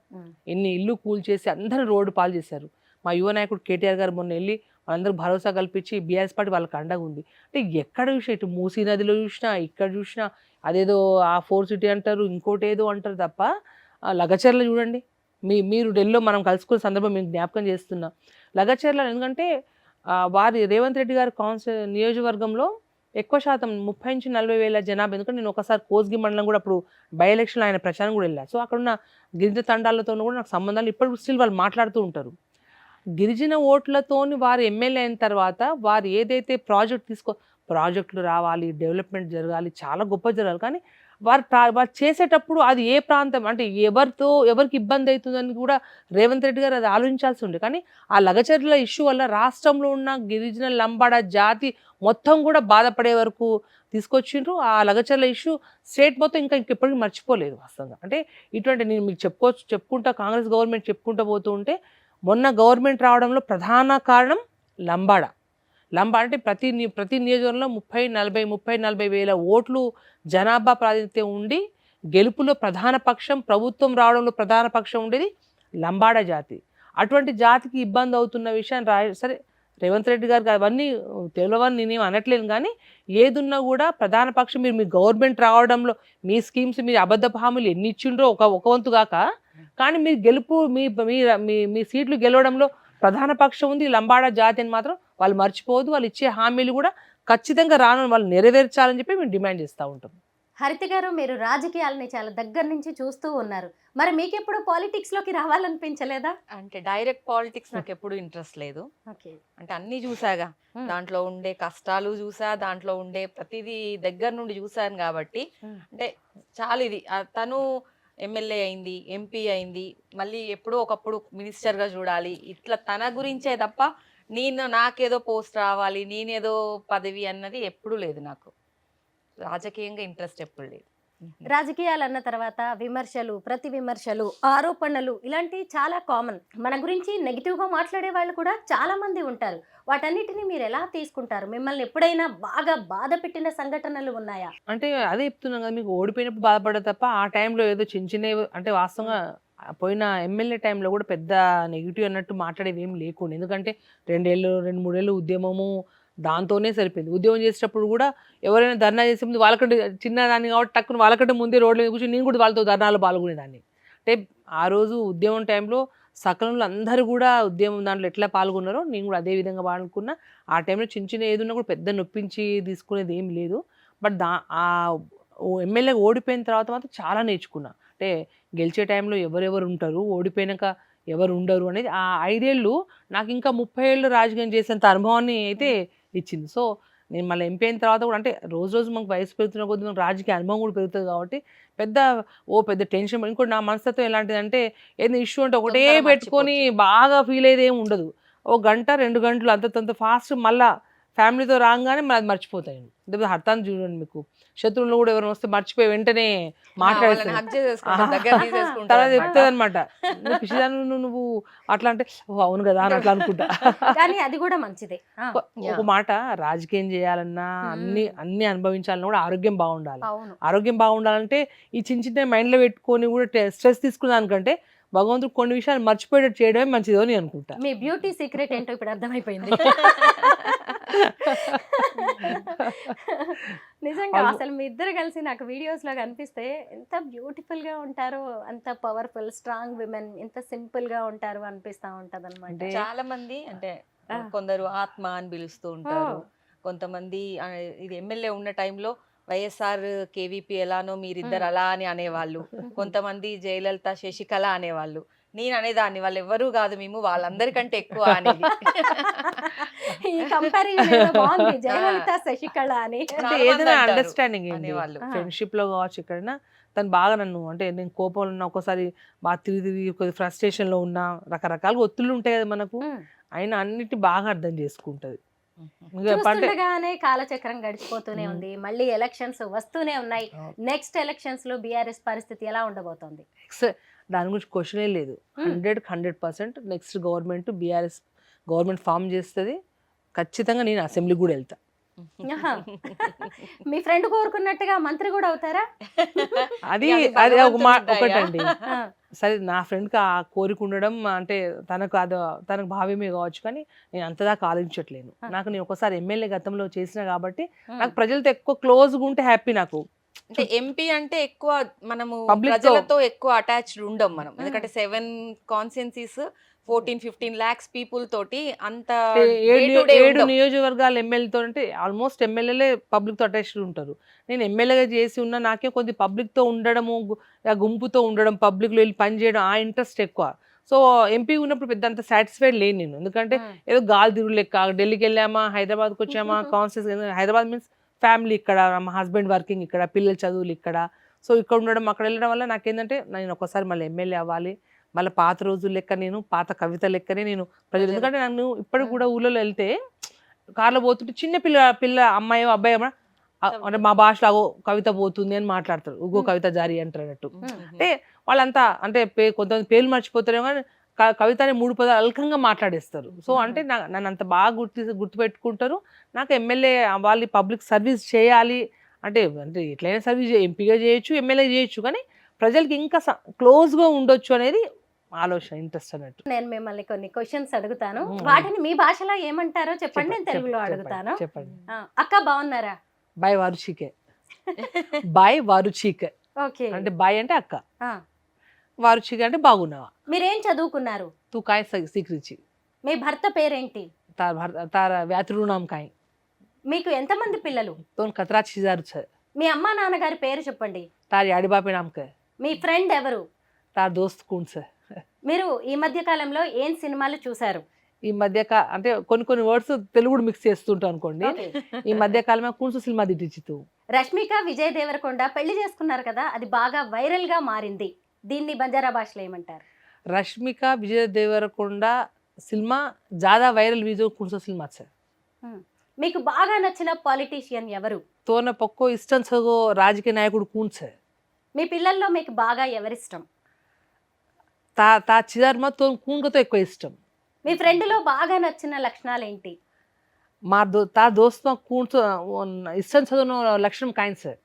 ఎన్ని ఇల్లు కూల్చేసి అందరూ రోడ్డు పాలు చేశారు. మా యువ నాయకుడు కేటీఆర్ గారు మొన్న వెళ్ళి వాళ్ళందరూ భరోసా కల్పించి బీఆర్ఎస్ పార్టీ వాళ్ళకి అండగా ఉంది. అంటే ఎక్కడ చూసినా ఇటు మూసీ నదిలో చూసినా ఇక్కడ చూసినా అదేదో ఆ 4 సిటీ అంటారు, ఇంకోటి ఏదో అంటారు తప్ప లగచర్ల చూడండి. మీరు ఢిల్లీలో మనం కలుసుకునే సందర్భం మీకు జ్ఞాపకం చేస్తున్నా. లగచర్ల ఎందుకంటే వారి రేవంత్ రెడ్డి గారి నియోజకవర్గంలో ఎక్కువ శాతం 30-40 వేల జనాభా. ఎందుకంటే నేను ఒకసారి కోస్గి మండలం కూడా అప్పుడు బై ఎలక్షన్లో ఆయన ప్రచారం కూడా వెళ్ళా. సో అక్కడ ఉన్న గిరిజన తండాలతో కూడా నాకు సంబంధాలు ఇప్పటికి స్టిల్ వాళ్ళు మాట్లాడుతూ ఉంటారు. గిరిజన ఓట్లతోని వారు ఎమ్మెల్యే అయిన తర్వాత వారు ఏదైతే ప్రాజెక్ట్ ప్రాజెక్టులు రావాలి, డెవలప్మెంట్ జరగాలి, చాలా గొప్ప జరగాలి. కానీ వారు చేసేటప్పుడు అది ఏ ప్రాంతం అంటే ఎవరికి ఇబ్బంది అవుతుందని కూడా రేవంత్ రెడ్డి గారు అది ఆలోచించాల్సి ఉండే. కానీ ఆ లగచర్ల ఇష్యూ వల్ల రాష్ట్రంలో ఉన్న గిరిజన లంబాడ జాతి మొత్తం కూడా బాధపడే వరకు తీసుకొచ్చిండ్రు. ఆ లగచర్ల ఇష్యూ స్టేట్ మొత్తం ఇంకా ఇప్పటికీ మర్చిపోలేదు వాస్తవంగా. అంటే ఇటువంటి నేను మీకు చెప్పుకుంటా కాంగ్రెస్ గవర్నమెంట్ చెప్పుకుంటూ పోతూ ఉంటే మొన్న గవర్నమెంట్ రావడంలో ప్రధాన కారణం లంబాడ అంటే ప్రతి నియోజకవర్గంలో 30-40 వేల ఓట్లు జనాభా ప్రాతినిధ్యం ఉండి గెలుపులో ప్రధాన పక్షం, ప్రభుత్వం రావడంలో ప్రధాన పక్షం ఉండేది లంబాడ జాతి. అటువంటి జాతికి ఇబ్బంది అవుతున్న విషయాన్ని సరే రేవంత్ రెడ్డి గారికి అవన్నీ తెలియవని నేనేం అనట్లేను. కానీ ఏదున్నా కూడా ప్రధాన పక్షం మీరు మీ గవర్నమెంట్ రావడంలో మీ స్కీమ్స్ మీరు అబద్ధపు హామీలు ఎన్ని ఇచ్చిండ్రో ఒక వంతు కాక, కానీ మీరు గెలుపు మీ సీట్లు గెలవడంలో ప్రధాన పక్షం ఉంది లంబాడ జాతి అని మాత్రం వాళ్ళు మర్చిపోవద్దు. వాళ్ళు ఇచ్చే హామీలు కూడా ఖచ్చితంగా రాను వాళ్ళు నెరవేర్చాలని చెప్పి మేము డిమాండ్ చేస్తూ ఉంటాం. హరిత గారు, మీరు రాజకీయాలని చాలా దగ్గర నుంచి చూస్తూ ఉన్నారు. మరి మీకు ఎప్పుడు పాలిటిక్స్ లోకి రావాలనిపించలేదా? అంటే డైరెక్ట్ పాలిటిక్స్ నాకు ఎప్పుడు ఇంట్రెస్ట్ లేదు. ఓకే. అంటే అన్ని చూసాగా, దాంట్లో ఉండే కష్టాలు చూసా, దాంట్లో ఉండే ప్రతిదీ దగ్గర నుండి చూసాను కాబట్టి అంటే చాలా ఇది తను ఎమ్మెల్యే అయింది, ఎంపీ అయింది, మళ్ళీ ఎప్పుడో ఒకప్పుడు మినిస్టర్గా చూడాలి, ఇట్లా తన గురించే తప్ప నాకేదో పోస్ట్ రావాలి, నేనేదో పదవి అన్నది ఎప్పుడూ లేదు. నాకు రాజకీయంగా ఇంట్రెస్ట్ ఎప్పుడు లేదు. రాజకీయాలు అన్న తర్వాత విమర్శలు, ప్రతి విమర్శలు, ఆరోపణలు ఇలాంటివి చాలా కామన్. మన గురించి నెగిటివ్గా మాట్లాడే వాళ్ళు కూడా చాలా మంది ఉంటారు. వాటన్నిటిని మీరు ఎలా తీసుకుంటారు? మిమ్మల్ని ఎప్పుడైనా బాగా బాధ పెట్టిన సంఘటనలు ఉన్నాయా? అంటే అదే చెప్తున్నాం కదా, మీకు ఓడిపోయినప్పుడు బాధపడ్డా తప్ప ఆ టైంలో ఏదో చిన్న అంటే వాస్తవంగా పోయిన ఎమ్మెల్యే టైంలో కూడా పెద్ద నెగిటివ్ అన్నట్టు మాట్లాడేవి ఏం లేకుండా. ఎందుకంటే 2-3 ఏళ్ళు ఉద్యమము దాంతోనే సరిపోయింది. ఉద్యమం చేసేటప్పుడు కూడా ఎవరైనా ధర్నా చేసే ముందు వాళ్ళకంటే చిన్నదాన్ని కాబట్టి టక్కున వాళ్ళకంటే ముందే రోడ్ల మీద కూర్చొని నేను కూడా వాళ్ళతో ధర్నాలు పాల్గొనేదాన్ని. అంటే ఆ రోజు ఉద్యమం టైంలో సకలంలో అందరూ కూడా ఉద్యమం దాంట్లో ఎట్లా పాల్గొన్నారో నేను కూడా అదే విధంగా పాల్గొన్నా. ఆ టైంలో చిన్న ఏదున్నా కూడా పెద్ద నొప్పించి తీసుకునేది ఏం లేదు. బట్ ఆ ఎమ్మెల్యేగా ఓడిపోయిన తర్వాత మాత్రం చాలా నేర్చుకున్నా. అంటే గెలిచే టైంలో ఎవరెవరు ఉంటారు, ఓడిపోయినాక ఎవరు ఉండరు అనేది ఆ 5 ఏళ్ళు నాకు ఇంకా 30 ఏళ్ళు రాజకీయం చేసేంత అనుభవాన్ని అయితే ఇచ్చింది. సో నేను మళ్ళీ ఎంపీ అయిన తర్వాత కూడా అంటే రోజు మాకు వయసు పెరుగుతున్న కొద్ది మనకు రాజకీయ అనుభవం కూడా పెరుగుతుంది కాబట్టి పెద్ద టెన్షన్. ఇంకోటి నా మనస్తత్వం ఎలాంటిదంటే ఏదైనా ఇష్యూ అంటే ఒకటే పెట్టుకొని బాగా ఫీల్ అయ్యేది ఏమి ఉండదు. 1 గంట 2 గంటలు అంత ఫాస్ట్ మళ్ళీ ఫ్యామిలీతో రాగానే మళ్ళీ అది మర్చిపోతాయి. అంటే హర్తాన్ని చూడండి, మీకు శత్రువులు కూడా ఎవరైనా వస్తే మర్చిపోయి వెంటనే మాట్లాడేస్తారు. తర్వాత చెప్తుంది అనమాట, నువ్వు అట్లా అంటే అవును కదా అని అట్లా అనుకుంటా. కానీ అది కూడా మంచిదే. ఒక మాట, రాజకీయం చేయాలన్నా అన్ని అనుభవించాలన్నా కూడా ఆరోగ్యం బాగుండాలి. ఆరోగ్యం బాగుండాలంటే ఈ చిన్న మైండ్లో పెట్టుకొని కూడా స్ట్రెస్ తీసుకునే దానికంటే భగవంతుడు కొన్ని విషయాలు మర్చిపోయేటట్టు చేయడమే మంచిదో అని అనుకుంటా. మీ బ్యూటీ సీక్రెట్ ఏంటో ఇప్పుడు అర్థమైపోయింది. నిజంగా అసలు మీ ఇద్దరు కలిసి నాకు వీడియోస్ లో కనిపిస్తే ఎంత బ్యూటిఫుల్ గా ఉంటారో, అంత పవర్ఫుల్ స్ట్రాంగ్ విమెన్, ఎంత సింపుల్ గా ఉంటారు అనిపిస్తా ఉంటది అనమాట. చాలా మంది అంటే కొందరు ఆత్మ అని పిలుస్తూ ఉంటారు, కొంతమంది ఇది ఎమ్మెల్యే ఉన్న టైంలో వైఎస్ఆర్ కేవీపీ ఎలానో మీరిద్దరు అలా అని అనేవాళ్ళు, కొంతమంది జయలలిత శశికళ అనేవాళ్ళు. నేను అనేదాన్ని వాళ్ళు ఎవ్వరూ కాదు, మేము వాళ్ళందరికంటే ఎక్కువ అనేది. జయలలిత శశికళ అని ఏదైనా అండర్స్టాండింగ్ అనేవాళ్ళు. ఫ్రెండ్షిప్ లో కావచ్చు, ఎక్కడైనా తను బాగా నన్ను అంటే నేను కోపంలో ఉన్నా, ఒక్కోసారి బాగా తిరిగి కొద్ది ఫ్రస్ట్రేషన్ లో ఉన్నా, రకరకాలుగా ఒత్తులు ఉంటాయి కదా మనకు, అయినా అన్నిటి బాగా అర్థం చేసుకుంటది. చూస్తుండగానే కాలచక్రం గడిచిపోతూనే ఉంది, మళ్ళీ ఎలక్షన్స్ వస్తూనే ఉన్నాయి. నెక్స్ట్ ఎలక్షన్స్ లో బీఆర్ఎస్ పరిస్థితి ఎలా ఉండబోతోంది? దాని గురించి క్వశ్చనే లేదు. 100% next government BRS government form చేస్తుంది. ఖచ్చితంగా నేను అసెంబ్లీ కూడా వెళ్తా. మీ ఫ్రెండ్ కోరుకున్నట్టుగా మంత్రి కూడా అవుతారా? అది ఒకటండి. సరే, నా ఫ్రెండ్కి ఆ కోరిక ఉండడం అంటే తనకు భావ్యమే కావచ్చు, కానీ నేను అంతదాకా ఆలోచించట్లేను. నేను ఒకసారి ఎమ్మెల్యే గతంలో చేసిన కాబట్టి నాకు ప్రజలతో ఎక్కువ క్లోజ్గా ఉంటే హ్యాపీ. నాకు అంటే ఎంపీ అంటే ఎక్కువ మనము ప్రజలతో ఎక్కువ అటాచ్డ్ ఉండం మనం, ఎందుకంటే 7 కాన్స్టిట్యుయెన్సీస్ 14-15 lakhs పీపుల్ తోటి అంత 7 నియోజకవర్గాల ఎమ్మెల్యేతో అంటే ఆల్మోస్ట్ ఎమ్మెల్యేలే పబ్లిక్ తో అటాచ్డ్ ఉంటారు. నేను ఎమ్మెల్యేగా చేసి ఉన్నా, నాకే కొద్ది పబ్లిక్ తో ఉండడము, గుంపుతో ఉండడం, పబ్లిక్ లో వెళ్ళి పని చేయడం ఆ ఇంట్రెస్ట్ ఎక్కువ. సో ఎంపీ ఉన్నప్పుడు పెద్ద అంత సాటిస్ఫైడ్ లేను నేను, ఎందుకంటే ఏదో గాలి తిరుగు లెక్క ఢిల్లీకి వెళ్ళామా, హైదరాబాద్కి వచ్చామా, కాన్స్టిట్యూన్సీ హైదరాబాద్ మీన్స్ ఫ్యామిలీ ఇక్కడ, మా హస్బెండ్ వర్కింగ్ ఇక్కడ, పిల్లల చదువులు ఇక్కడ, సో ఇక్కడ ఉండడం అక్కడ వెళ్ళడం వల్ల నాకేంటంటే నేను ఒకసారి మళ్ళీ ఎమ్మెల్యే అవ్వాలి, మళ్ళీ పాత రోజుల లెక్క నేను పాత కవిత లెక్కనే నేను ప్రజలు, ఎందుకంటే నన్ను ఇప్పటికి కూడా ఊళ్ళో వెళ్తే కార్లో పోతుంటే చిన్న పిల్ల అమ్మాయో అబ్బాయి అంటే మా భాషలో అగో కవిత పోతుంది అని మాట్లాడతారు, ఉగో కవిత జారీ అంటారు అన్నట్టు. అంటే వాళ్ళంతా అంటే కొంతమంది పేర్లు మర్చిపోతారేమో కానీ కవిత అనే 3 పదాలు అల్కంగా మాట్లాడేస్తారు. సో అంటే నన్ను అంత బాగా గుర్తుపెట్టుకుంటారు. నాకు ఎమ్మెల్యే అవ్వాలి, పబ్లిక్ సర్వీస్ చేయాలి అంటే ఎట్లయినా సర్వీస్ ఎంపీగా చేయొచ్చు, ఎమ్మెల్యే చేయొచ్చు, కానీ ప్రజలకి ఇంకా క్లోజ్గా ఉండొచ్చు అనేది ఆలోచన, ఇంట్రెస్ట్ అన్నట్టు. నేను మిమ్మల్ని కొన్ని క్వశ్చన్స్ అడుగుతాను, వాటిని మీ భాషలో ఏమంటారో చెప్పండి, నేను తెలుగులో అడుగుతాను. చెప్పండి. అక్క బాగున్నారా? బాయ్ వారుచికే. బాయ్ వారుచికే ఓకే, అంటే బాయ్ అంటే అక్క, వారుచికే అంటే బాగున్నావా. మీరేం చదువుకున్నారు? తూ కాయ సీకరించి. మీ భర్త పేరేంటి? తార వ్యాతృనాం కాయ. మీకు ఎంతమంది పిల్లలు? తోన్ కతరా చిజారు ఛ. మీ అమ్మా నాన్నగారి పేరు చెప్పండి. తార్ యాడి బాపే నామ్ కే. మీ ఫ్రెండ్ ఎవరు? తార్ దోస్త్ కూన్ స. మీరు ఈ మధ్య కాలంలో ఏం సినిమాలు చూసారు? ఈ మధ్య అంటే కొన్ని వర్డ్స్ తెలుగు మిక్స్ చేస్తుంటాం అనుకోండి. ఈ మధ్య కాలమే కూన్సు సినిమా దిట్టిచ్చితూ. రష్మిక విజయ్ దేవరకొండ పెళ్లి చేసుకున్నారు కదా, అది బాగా వైరల్ గా మారింది, దీన్ని బంజారా భాషలో ఏమంటారు? రష్మిక విజయ్ దేవరకొండ సినిమా జాదా వైరల్ వీజో కూన్సు సినిమా సార్. మీకు బాగా నచ్చిన పాలిటీషియన్ ఎవరు? తోన పక్కో ఇష్టం సగో రాజకీయ నాయకుడు కూన్ సార్. మీ పిల్లల్లో మీకు బాగా ఎవరిష్టం? తా చిదార్మా తో కూన్గతో ఎక్కువ ఇష్టం. మీ ఫ్రెండ్లో బాగా నచ్చిన లక్షణాలు ఏంటి? తా దోస్త్ కూన్తో ఇష్టం చదువున లక్షణం కాయన్ సార్.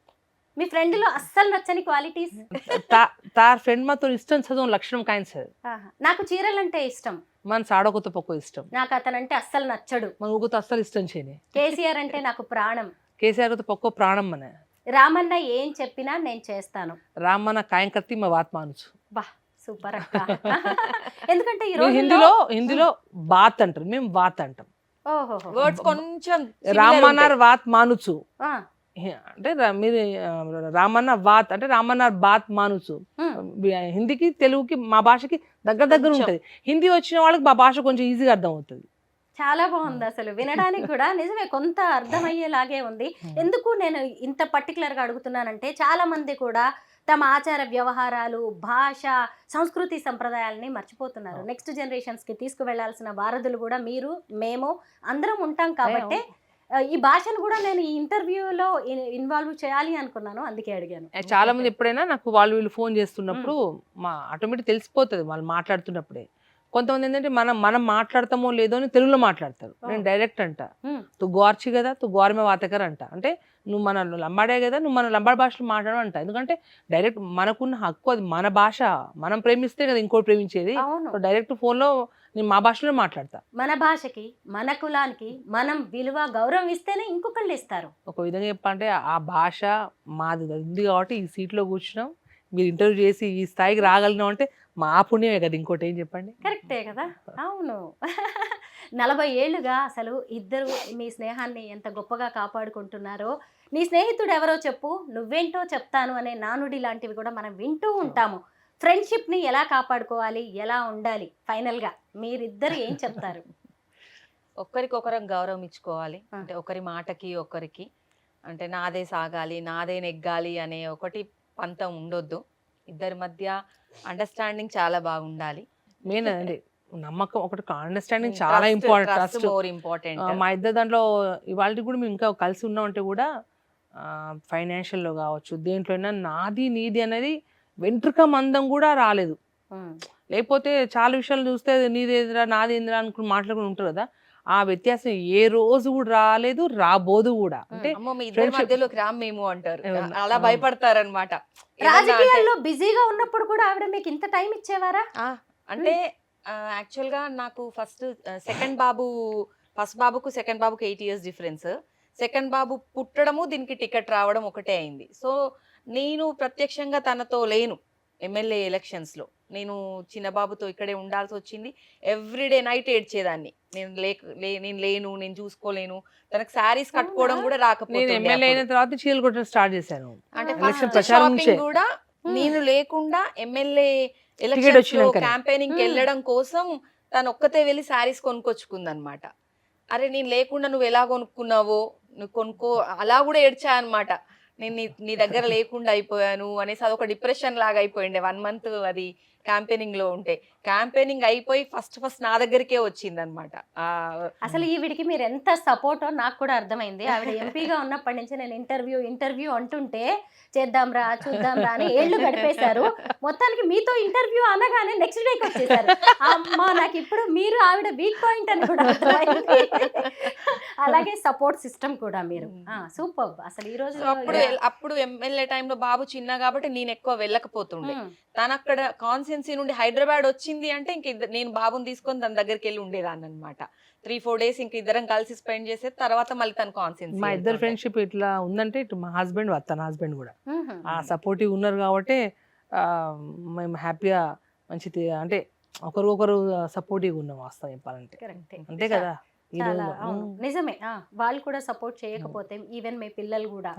మీ ఫ్రెండ్లో అస్సలు నచ్చని క్వాలిటీస్? తార్ ఫ్రెండ్ మాతో ఇష్టం చదువు లక్షణం కాయన్ సార్. నాకు చీరలంటే ఇష్టం. మన సాడొకతో పక్కో ఇష్టం. నాకు అతనంటే అస్సలు నచ్చడు. మన ఊగతో అస్సలు ఇష్టం చేయని. కేసీఆర్ అంటే నాకు ప్రాణం. కేసీఆర్ తో పక్కో ప్రాణం మన. రామన్న ఏం చెప్పినా నేను చేస్తాను. రామన్న కాయం కత్తి మా వాత్ మానుచు. బా సూపర్ అక్క. ఎందుకంటే ఈ హిందీలో బాత్ అంటారు, మేము వాత్ అంటాం. వర్డ్స్ కొంచెం రామన్నార్ వాత్ మానుచు అంటే మీరు రామన్న వాత్ అంటే రామన్నార్ బాత్ మానుచు. హిందీకి తెలుగుకి మా భాషకి దగ్గర ఉంటది. హిందీ వచ్చిన వాళ్ళకి మా భాష కొంచెం ఈజీగా అర్థం అవుతుంది. చాలా బాగుంది, అసలు వినడానికి కూడా నిజమే కొంత అర్థమయ్యేలాగే ఉంది. ఎందుకు నేను ఇంత పర్టికులర్గా అడుగుతున్నానంటే చాలా మంది కూడా తమ ఆచార వ్యవహారాలు, భాష, సంస్కృతి సంప్రదాయాలని మర్చిపోతున్నారు. నెక్స్ట్ జనరేషన్స్కి తీసుకువెళ్లాల్సిన వారధులు కూడా మీరు, మేము అందరం ఉంటాం కాబట్టి ఈ భాషను కూడా నేను ఈ ఇంటర్వ్యూలో ఇన్వాల్వ్ చేయాలి అనుకున్నాను, అందుకే అడిగాను. చాలా మంది ఎప్పుడైనా నాకు వీళ్ళు ఫోన్ చేస్తున్నప్పుడు మా ఆటోమేటిక్ తెలిసిపోతుంది వాళ్ళు మాట్లాడుతున్నప్పుడే. కొంతమంది ఏంటంటే మనం మాట్లాడతామో లేదో అని తెలుగులో మాట్లాడతారు. నేను డైరెక్ట్ అంట తు గోర్చి కదా, తు గోరమే వాతకర్ అంట. అంటే నువ్వు మన లంబాడే కదా, నువ్వు మన లంబాడి భాషలో మాట్లాడు అంట. ఎందుకంటే డైరెక్ట్ మనకున్న హక్కు, అది మన భాష, మనం ప్రేమిస్తే కదా ఇంకోటి ప్రేమించేది. డైరెక్ట్ ఫోన్లో నేను మా భాషలో మాట్లాడతా. మన భాషకి, మన కులానికి మనం విలువ, గౌరవం ఇస్తేనే ఇంకొకళ్ళు ఇస్తారు. ఒక విధంగా చెప్పాలంటే ఆ భాష మాది ఉంది కాబట్టి ఈ సీట్లో కూర్చున్నాం, మీరు ఇంటర్వ్యూ చేసి ఈ స్థాయికి రాగలిగినాం అంటే మా పుణ్యమే కదా, ఇంకోటి ఏం చెప్పండి. కరెక్టే కదా. అవును. 40 ఏళ్ళుగా అసలు ఇద్దరు మీ స్నేహాన్ని ఎంత గొప్పగా కాపాడుకుంటున్నారో. నీ స్నేహితుడు ఎవరో చెప్పు, నువ్వేంటో చెప్తాను అనే నానుడి లాంటివి కూడా మనం వింటూ ఉంటాము. ఫ్రెండ్షిప్ని ఎలా కాపాడుకోవాలి, ఎలా ఉండాలి, ఫైనల్గా మీరిద్దరు ఏం చెప్తారు? ఒకరికొకరం గౌరవం ఇచ్చుకోవాలి. అంటే ఒకరి మాటకి ఒకరికి అంటే నాదే సాగాలి, నాదే నెగ్గాలి అనే ఒకటి పంతం ఉండొద్దు. ఇద్దరి మధ్య అండర్స్టాండింగ్ చాలా బాగుండాలి. మెయిన్ అండి నమ్మకం ఒకటి, అండర్స్టాండింగ్ చాలా ఇంపార్టెంట్. ఇంపార్టెంట్. మా ఇద్దరు దాంట్లో ఇవాళ కూడా మేము ఇంకా కలిసి ఉన్నామంటే కూడా ఫైనాన్షియల్లో కావచ్చు, దేంట్లో అయినా నాది నీది అనేది వెంట్రుక మందం కూడా రాలేదు. లేకపోతే చాలా విషయాలు చూస్తే నీదేంద్రా నాదేంద్రా అనుకుని మాట్లాడుకుని ఉంటారు కదా, ఆ వ్యత్యాసం ఏ రోజు కూడా రాలేదు, రాబోదు కూడా. అంటే మధ్యలోకి రామ్ మేము అంటారు, అలా భయపడతారు అనమాట. రాజకీయాల్లో బిజీగా ఉన్నప్పుడు కూడా ఆవిడ మీకు ఇంత టైం ఇచ్చేవారా? అంటే యాక్చువల్ గా నాకు ఫస్ట్ బాబుకు సెకండ్ బాబుకు 8 years డిఫరెన్స్. సెకండ్ బాబు పుట్టడము దీనికి టికెట్ రావడం ఒకటే అయింది. సో నేను ప్రత్యక్షంగా తనతో లేను ఎమ్మెల్యే ఎలక్షన్స్ లో. నేను చిన్న బాబుతో ఇక్కడే ఉండాల్సి వచ్చింది. ఎవ్రీడే నైట్ ఏడ్చేదాన్ని, నేను లేను, నేను చూసుకోలేను. తనకు శారీస్ కట్టుకోవడం కూడా రాకపోతే ఎమ్మెల్యే అయిన తర్వాత చీరలు కొట్టడం స్టార్ట్ చేశాను. అంటే షాపింగ్ కూడా నేను లేకుండా ఎమ్మెల్యే Ticket ఎలక్షన్స్ లో వచ్చినాకనే. క్యాంపెయినింగ్ కి Hmm. వెళ్ళడం కోసం తను ఒక్కతే వెళ్ళి శారీస్ కొనుక్కొచ్చుకుందనమాట. అరే నేను లేకుండా నువ్వు ఎలా కొనుక్కున్నావో నువ్వు కొనుక్కో, అలా కూడా ఏడ్చా అనమాట. నేను నీ దగ్గర లేకుండా అయిపోయాను అనేసి అదొక డిప్రెషన్ లాగా అయిపోయిండే 1 month అది క్యాంపెయినింగ్ లో ఉంటే. క్యాంపెయినింగ్ అయిపోయి ఫస్ట్ నా దగ్గరికే వచ్చింది అనమాట. అసలు ఈవిడికి మీరు ఎంత సపోర్టో నాకు కూడా అర్థమైంది. ఆవిడ ఎంపీగా ఉన్నప్పటి నుంచి నేను ఇంటర్వ్యూ అంటుంటే చేద్దాం రా చూద్దాం రా అని ఏళ్ళు గడిపేశారు. మొత్తానికి మీతో ఇంటర్వ్యూ అనగానే నెక్స్ట్ డేకి వచ్చేసారు. అమ్మా నాకు ఇప్పుడు మీరు ఆవిడ వీక్ పాయింట్ అని కూడా అర్థమైంది. అలాగే సపోర్ట్ సిస్టమ్ కూడా మీరు సూపర్. అసలు ఈ రోజు అప్పుడు ఎమ్మెల్యే టైంలో బాబు చిన్న కాబట్టి నేను ఎక్కువ వెళ్ళకపోతుండే. తను అక్కడ కాన్స్టిట్యున్సీ నుండి హైదరాబాద్ వచ్చింది అంటే ఇంక నేను బాబుని తీసుకొని తన దగ్గరికి వెళ్ళి ఉండేదాన్ని అనమాట. 3-4 days ఇంక ఇద్దరం కలిసి స్పెండ్ చేసే తర్వాత మళ్ళీ తన కాన్స్టిట్యున్సీ. మా ఇద్దరు ఫ్రెండ్షిప్ ఇట్లా ఉందంటే ఇటు మా హస్బెండ్ తన హస్బెండ్ కూడా ఆ సపోర్టివ్ ఉన్నారు కాబట్టి మేము హ్యాపీగా అంటే ఒకరికొకరు సపోర్టివ్ ఉన్నాం వాస్తవం చెప్పాలంటే. కరెక్టే. అంతే కదా ఈ చాలా రోజుల్లో. అవును. నిజమే. వాళ్ళు కూడా సపోర్ట్ చేయకపోతే ఈవెన్ మీ పిల్లలు కూడా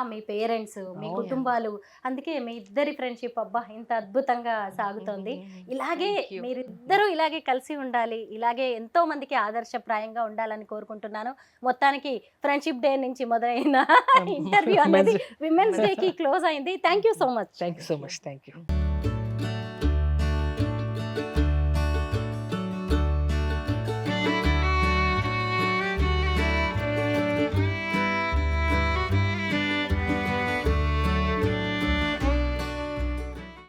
మీ పేరెంట్స్ మీ అవును. కుటుంబాలు, అందుకే మీ ఇద్దరి ఫ్రెండ్షిప్ అబ్బా ఇంత అద్భుతంగా సాగుతోంది. ఇలాగే Thank you. మీరిద్దరూ ఇలాగే కలిసి ఉండాలి, ఇలాగే ఎంతో మందికి ఆదర్శప్రాయంగా ఉండాలని కోరుకుంటున్నాను. మొత్తానికి ఫ్రెండ్షిప్ డే నుంచి మొదలైన ఇంటర్వ్యూ అనేది విమెన్స్ డే కి క్లోజ్ అయింది. Thank you so much. Thank you so much. Thank you.